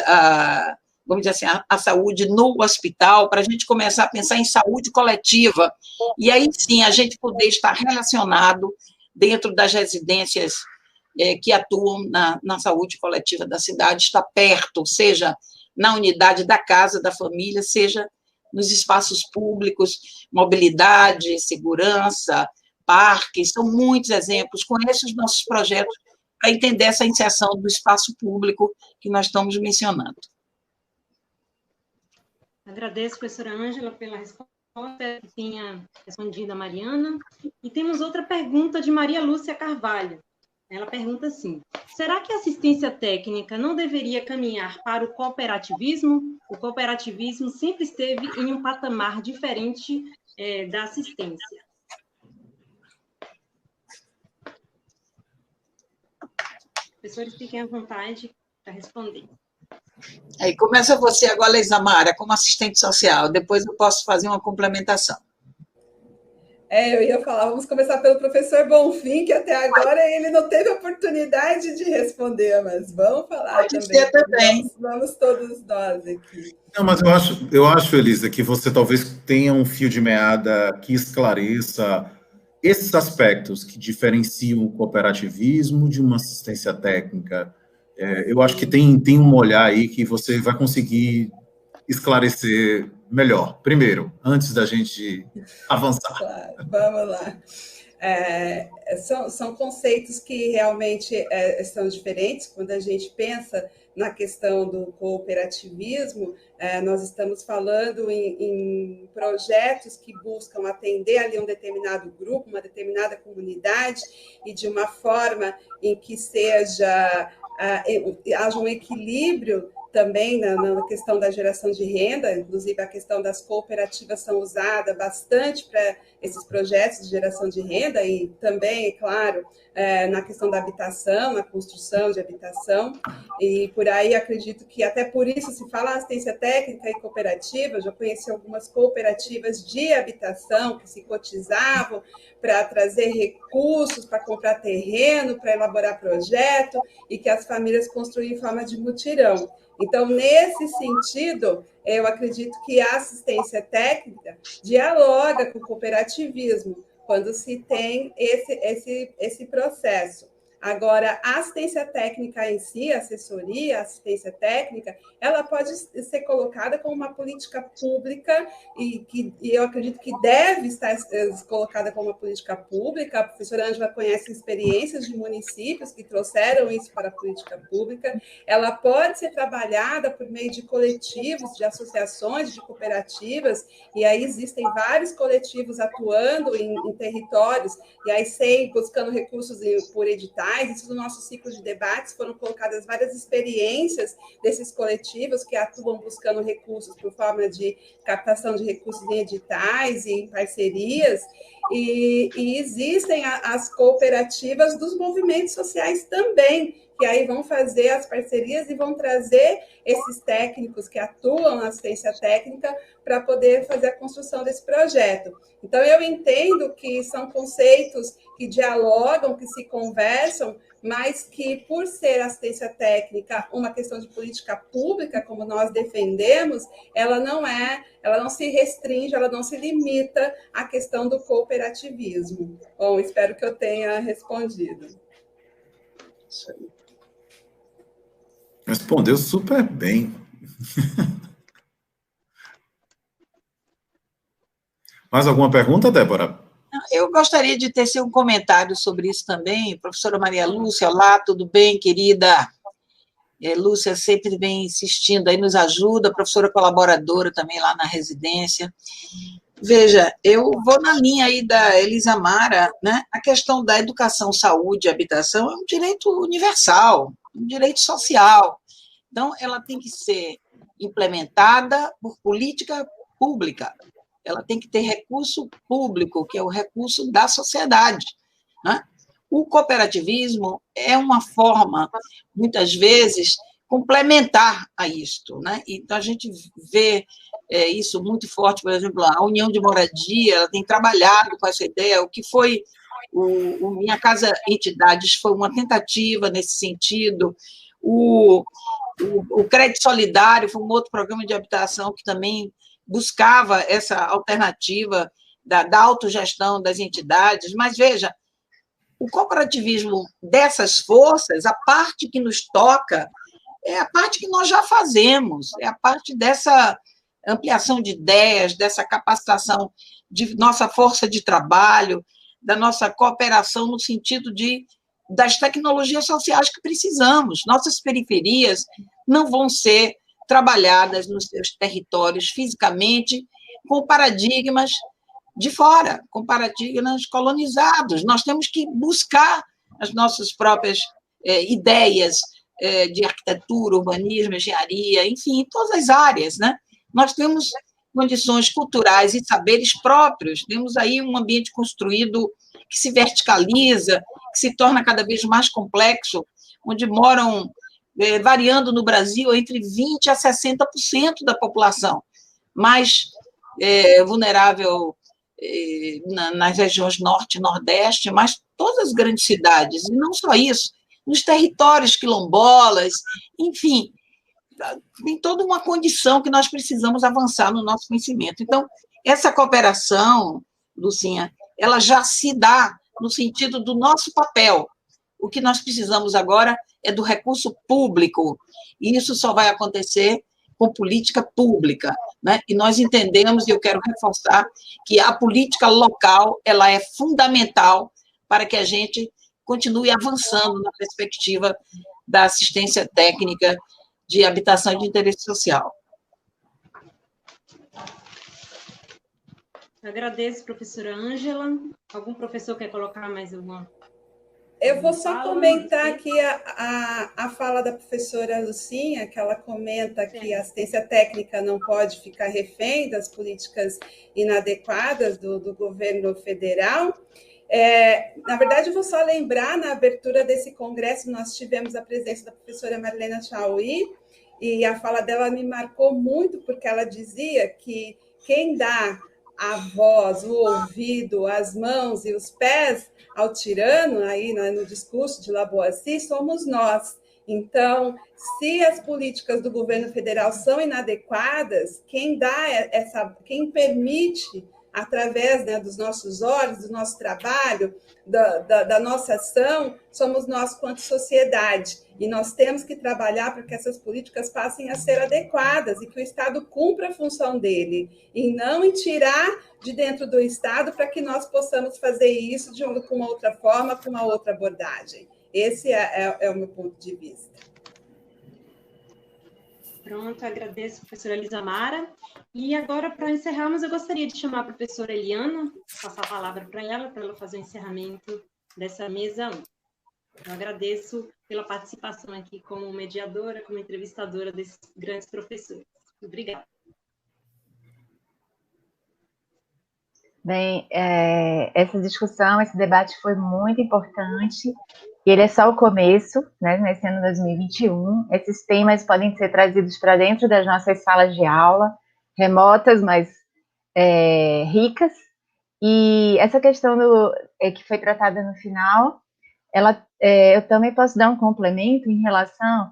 vamos dizer assim, a saúde no hospital, para a gente começar a pensar em saúde coletiva, e aí sim a gente poder estar relacionado dentro das residências que atuam na saúde coletiva da cidade, estar perto, seja na unidade da casa, da família, seja nos espaços públicos, mobilidade, segurança, parques, são muitos exemplos. Conheço os nossos projetos para entender essa inserção do espaço público que nós estamos mencionando. Agradeço, professora Ângela, pela resposta que tinha respondido a Mariana. E temos outra pergunta de Maria Lúcia Carvalho. Ela pergunta assim: será que a assistência técnica não deveria caminhar para o cooperativismo? O cooperativismo sempre esteve em um patamar diferente da assistência. Professores, fiquem à vontade para responder. Aí começa você agora, Isamara, como assistente social. Depois eu posso fazer uma complementação. Eu ia falar, vamos começar pelo professor Bonfim, que até agora ele não teve oportunidade de responder, mas vamos falar Pode ser também. Vamos todos nós aqui. Não, mas eu acho, Elisa, que você talvez tenha um fio de meada que esclareça esses aspectos que diferenciam o cooperativismo de uma assistência técnica. Eu acho que tem um olhar aí que você vai conseguir esclarecer melhor, primeiro, antes da gente avançar. Claro, vamos lá. São conceitos que realmente são diferentes. Quando a gente pensa na questão do cooperativismo, nós estamos falando em projetos que buscam atender ali um determinado grupo, uma determinada comunidade, e de uma forma em que haja um equilíbrio também na questão da geração de renda. Inclusive a questão das cooperativas são usadas bastante para esses projetos de geração de renda, e também, é claro, na questão da habitação, na construção de habitação, e por aí acredito que até por isso se fala assistência técnica e cooperativa. Eu já conheci algumas cooperativas de habitação que se cotizavam para trazer recursos, para comprar terreno, para elaborar projeto, e que as famílias construíam em forma de mutirão. Então, nesse sentido, eu acredito que a assistência técnica dialoga com o cooperativismo, quando se tem esse processo. Agora, a assistência técnica em si, a assessoria, a assistência técnica, ela pode ser colocada como uma política pública, e eu acredito que deve estar colocada como uma política pública. A professora Ângela conhece experiências de municípios que trouxeram isso para a política pública. Ela pode ser trabalhada por meio de coletivos, de associações, de cooperativas, e aí existem vários coletivos atuando em territórios, e aí buscando recursos por editais. Isso no nosso ciclo de debates foram colocadas várias experiências desses coletivos que atuam buscando recursos por forma de captação de recursos em editais e em parcerias, e existem as cooperativas dos movimentos sociais também, que aí vão fazer as parcerias e vão trazer esses técnicos que atuam na assistência técnica para poder fazer a construção desse projeto. Então, eu entendo que são conceitos que dialogam, que se conversam, mas que, por ser assistência técnica uma questão de política pública, como nós defendemos, ela não se restringe, ela não se limita à questão do cooperativismo. Bom, espero que eu tenha respondido. Isso aí. Respondeu super bem. Mais alguma pergunta, Débora? Eu gostaria de tecer um comentário sobre isso também. Professora Maria Lúcia, olá, tudo bem, querida? Lúcia sempre vem insistindo, aí nos ajuda, professora colaboradora também lá na residência. Veja, eu vou na linha aí da Elisamara, né? A questão da educação, saúde e habitação é um direito universal, um direito social. Então, ela tem que ser implementada por política pública. Ela tem que ter recurso público, que é o recurso da sociedade, né? O cooperativismo é uma forma, muitas vezes, complementar a isto, né? Então, a gente vê isso muito forte, por exemplo, a União de Moradia, ela tem trabalhado com essa ideia. O que foi o Minha Casa Entidades foi uma tentativa nesse sentido. O Crédito Solidário foi um outro programa de habitação que também buscava essa alternativa da autogestão das entidades. Mas, veja, o cooperativismo dessas forças, a parte que nos toca, é a parte que nós já fazemos, é a parte dessa ampliação de ideias, dessa capacitação de nossa força de trabalho, da nossa cooperação no sentido das tecnologias sociais que precisamos. Nossas periferias não vão ser trabalhadas nos seus territórios fisicamente com paradigmas de fora, com paradigmas colonizados. Nós temos que buscar as nossas próprias ideias de arquitetura, urbanismo, engenharia, enfim, todas as áreas, né? Nós temos condições culturais e saberes próprios, temos aí um ambiente construído que se verticaliza, que se torna cada vez mais complexo, onde moram, variando no Brasil, entre 20% a 60% da população, mais vulnerável nas regiões norte e nordeste, mas todas as grandes cidades, e não só isso, nos territórios quilombolas, enfim, tem toda uma condição que nós precisamos avançar no nosso conhecimento. Então, essa cooperação, Lucinha, ela já se dá no sentido do nosso papel. O que nós precisamos agora é do recurso público, e isso só vai acontecer com política pública, né? E nós entendemos, e eu quero reforçar, que a política local ela é fundamental para que a gente continue avançando na perspectiva da assistência técnica de habitação de interesse social. Agradeço, professora Ângela. Algum professor quer colocar mais alguma? Eu vou só comentar aqui a fala da professora Lucinha, que ela comenta que a assistência técnica não pode ficar refém das políticas inadequadas do governo federal. Na verdade, eu vou só lembrar, na abertura desse congresso, nós tivemos a presença da professora Marilena Chauí, e a fala dela me marcou muito, porque ela dizia que quem dá a voz, o ouvido, as mãos e os pés ao tirano, aí no discurso de Lavoisier, somos nós. Então, se as políticas do governo federal são inadequadas, quem permite, através, né, dos nossos olhos, do nosso trabalho, da nossa ação, somos nós quanto sociedade. E nós temos que trabalhar para que essas políticas passem a ser adequadas e que o Estado cumpra a função dele, e não em tirar de dentro do Estado para que nós possamos fazer isso com uma outra forma, com uma outra abordagem. Esse é o meu ponto de vista. Pronto, agradeço, professora Elisamara. E agora, para encerrarmos, eu gostaria de chamar a professora Eliana, passar a palavra para ela fazer o encerramento dessa mesa 1. Eu agradeço pela participação aqui como mediadora, como entrevistadora desses grandes professores. Obrigada. Bem, essa discussão, esse debate foi muito importante, e ele é só o começo, né, nesse ano 2021. Esses temas podem ser trazidos para dentro das nossas salas de aula, remotas, mas ricas, e essa questão que foi tratada no final, eu também posso dar um complemento em relação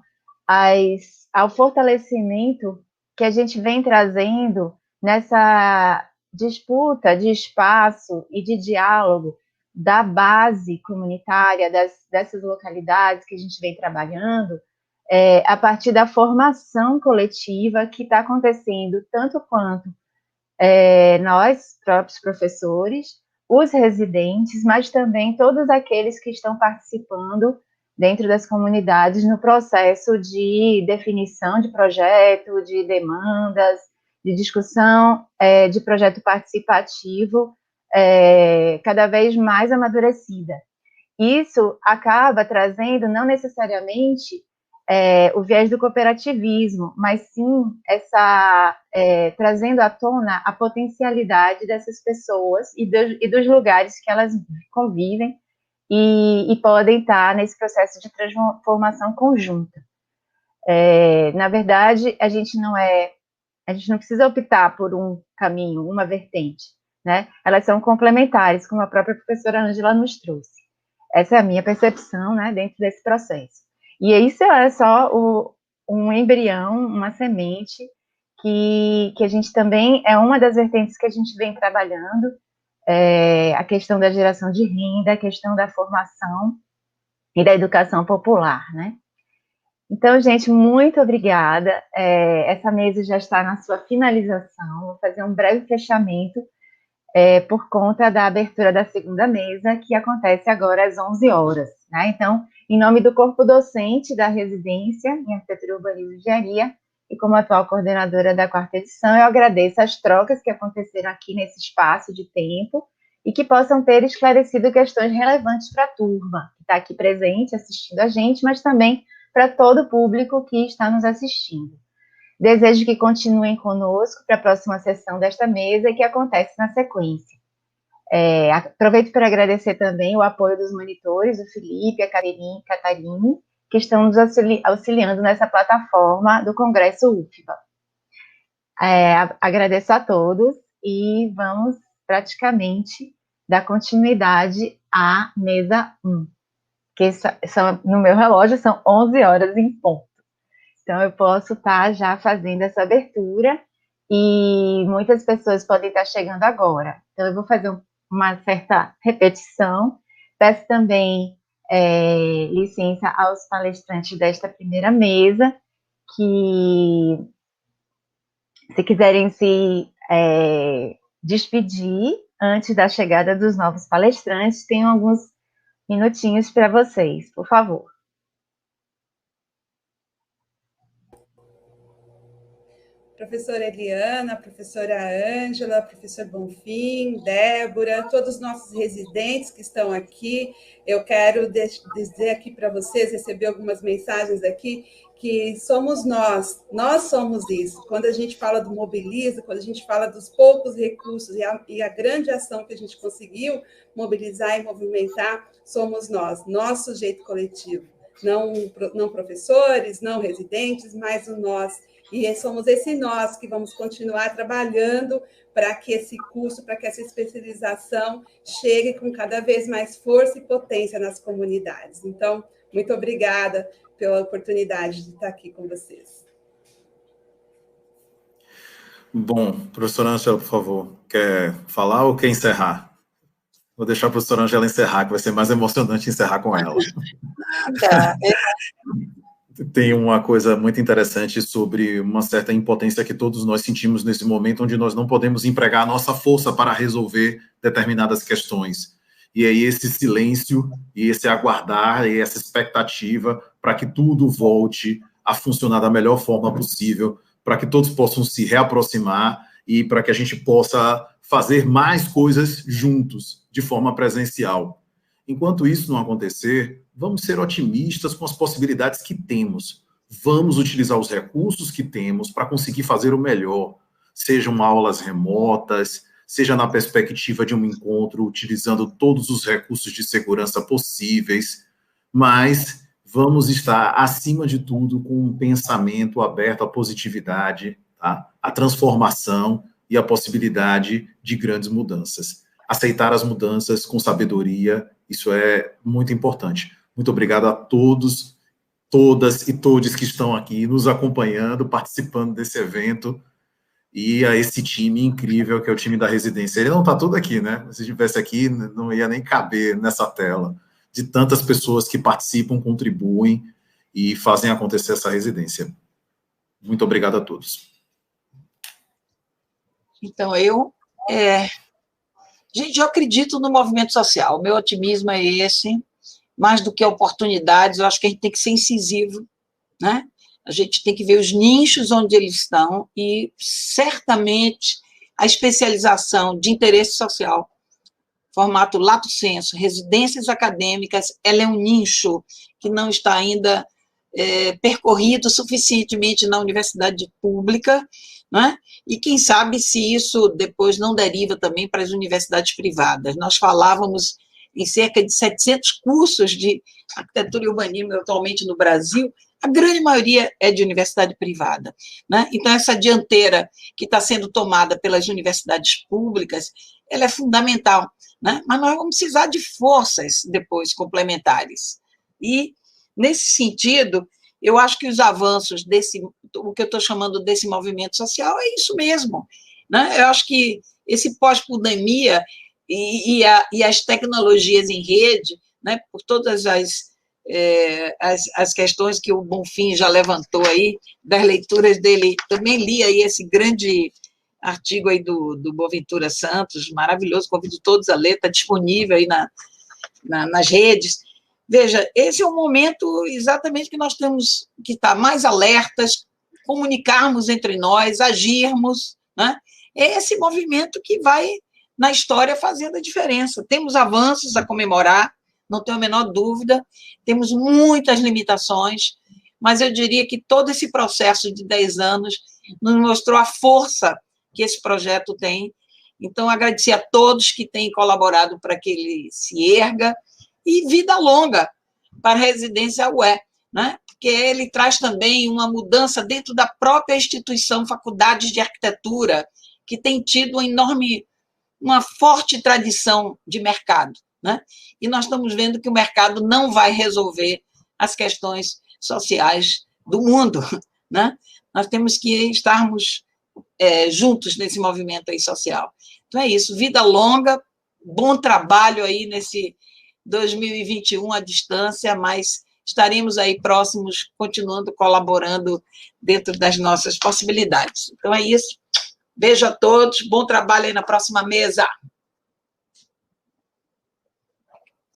ao fortalecimento que a gente vem trazendo nessa disputa de espaço e de diálogo da base comunitária dessas localidades que a gente vem trabalhando, a partir da formação coletiva que está acontecendo, tanto quanto nós, próprios professores, os residentes, mas também todos aqueles que estão participando dentro das comunidades no processo de definição de projeto, de demandas, de discussão de projeto participativo cada vez mais amadurecida. Isso acaba trazendo, não necessariamente, o viés do cooperativismo, mas sim trazendo à tona a potencialidade dessas pessoas e dos lugares que elas convivem e podem estar nesse processo de transformação conjunta. Na verdade, a gente não precisa optar por um caminho, uma vertente, né? Elas são complementares, como a própria professora Ângela nos trouxe. Essa é a minha percepção, né, dentro desse processo. E isso é só um embrião, uma semente, que a gente também, é uma das vertentes que a gente vem trabalhando, a questão da geração de renda, a questão da formação e da educação popular, né? Então, gente, muito obrigada. Essa mesa já está na sua finalização. Vou fazer um breve fechamento por conta da abertura da segunda mesa, que acontece agora às 11 horas. Né? Então, em nome do corpo docente da residência em Arquitetura, Urbanismo e Engenharia, e como atual coordenadora da 4ª edição, eu agradeço as trocas que aconteceram aqui nesse espaço de tempo e que possam ter esclarecido questões relevantes para a turma, que está aqui presente, assistindo a gente, mas também para todo o público que está nos assistindo. Desejo que continuem conosco para a próxima sessão desta mesa, que acontece na sequência. Aproveito para agradecer também o apoio dos monitores, o Felipe e a Catarine, que estão nos auxiliando nessa plataforma do Congresso UFBA. Agradeço a todos e vamos praticamente dar continuidade à mesa 1, que no meu relógio são 11 horas em ponto. Então, eu posso estar já fazendo essa abertura e muitas pessoas podem estar chegando agora. Então, eu vou fazer uma certa repetição. Peço também licença aos palestrantes desta primeira mesa, que, se quiserem se despedir antes da chegada dos novos palestrantes, tenho alguns minutinhos para vocês, por favor. Professora Eliana, professora Ângela, professor Bonfim, Débora, todos os nossos residentes que estão aqui, eu quero dizer aqui para vocês, receber algumas mensagens aqui, que somos nós somos isso. Quando a gente fala do Mobiliza, quando a gente fala dos poucos recursos e a grande ação que a gente conseguiu mobilizar e movimentar, somos nós, nosso sujeito coletivo. Não professores, não residentes, mas o nós. E somos esse nós que vamos continuar trabalhando para que esse curso, para que essa especialização chegue com cada vez mais força e potência nas comunidades. Então, muito obrigada pela oportunidade de estar aqui com vocês. Bom, professora Ângela, por favor, quer falar ou quer encerrar? Vou deixar a professora Ângela encerrar, que vai ser mais emocionante encerrar com ela. Tá. Tem uma coisa muito interessante sobre uma certa impotência que todos nós sentimos nesse momento, onde nós não podemos empregar a nossa força para resolver determinadas questões. E aí esse silêncio, e esse aguardar, e essa expectativa para que tudo volte a funcionar da melhor forma possível, para que todos possam se reaproximar e para que a gente possa fazer mais coisas juntos, de forma presencial. Enquanto isso não acontecer, vamos ser otimistas com as possibilidades que temos. Vamos utilizar os recursos que temos para conseguir fazer o melhor, sejam aulas remotas, seja na perspectiva de um encontro utilizando todos os recursos de segurança possíveis, mas vamos estar, acima de tudo, com um pensamento aberto à positividade, tá? À transformação e à possibilidade de grandes mudanças. Aceitar as mudanças com sabedoria, isso é muito importante. Muito obrigado a todos, todas e todos que estão aqui nos acompanhando, participando desse evento, e a esse time incrível que é o time da residência. Ele não está todo aqui, né? Se estivesse aqui, não ia nem caber nessa tela, de tantas pessoas que participam, contribuem e fazem acontecer essa residência. Muito obrigado a todos. Então, gente, eu acredito no movimento social, o meu otimismo é esse, mais do que oportunidades, eu acho que a gente tem que ser incisivo, né? A gente tem que ver os nichos onde eles estão e, certamente, a especialização de interesse social, formato lato sensu, residências acadêmicas, ela é um nicho que não está ainda percorrido suficientemente na universidade pública, né? E quem sabe se isso depois não deriva também para as universidades privadas. Nós falávamos em cerca de 700 cursos de arquitetura e urbanismo atualmente no Brasil, a grande maioria é de universidade privada, né? Então, essa dianteira que está sendo tomada pelas universidades públicas, ela é fundamental, né? Mas nós vamos precisar de forças depois complementares. E, nesse sentido, eu acho que os avanços o que eu estou chamando desse movimento social é isso mesmo, né? Eu acho que esse pós-pandemia e as tecnologias em rede, né, por todas as questões que o Bonfim já levantou aí, das leituras dele, também li aí esse grande artigo aí do Boaventura Santos, maravilhoso, convido todos a ler, está disponível aí nas redes. Veja, esse é o momento exatamente que nós temos que estar mais alertas, comunicarmos entre nós, agirmos, né? É esse movimento que vai na história fazendo a diferença. Temos avanços a comemorar, não tenho a menor dúvida, temos muitas limitações, mas eu diria que todo esse processo de 10 anos nos mostrou a força que esse projeto tem. Então, agradecer a todos que têm colaborado para que ele se erga, e vida longa para a residência UE, né? Porque ele traz também uma mudança dentro da própria instituição Faculdades de Arquitetura, que tem tido uma forte tradição de mercado, né? E nós estamos vendo que o mercado não vai resolver as questões sociais do mundo, né? Nós temos que estarmos juntos nesse movimento aí social. Então é isso, vida longa, bom trabalho aí nesse 2021 à distância, mas estaremos aí próximos, continuando colaborando dentro das nossas possibilidades. Então é isso, beijo a todos, bom trabalho aí na próxima mesa.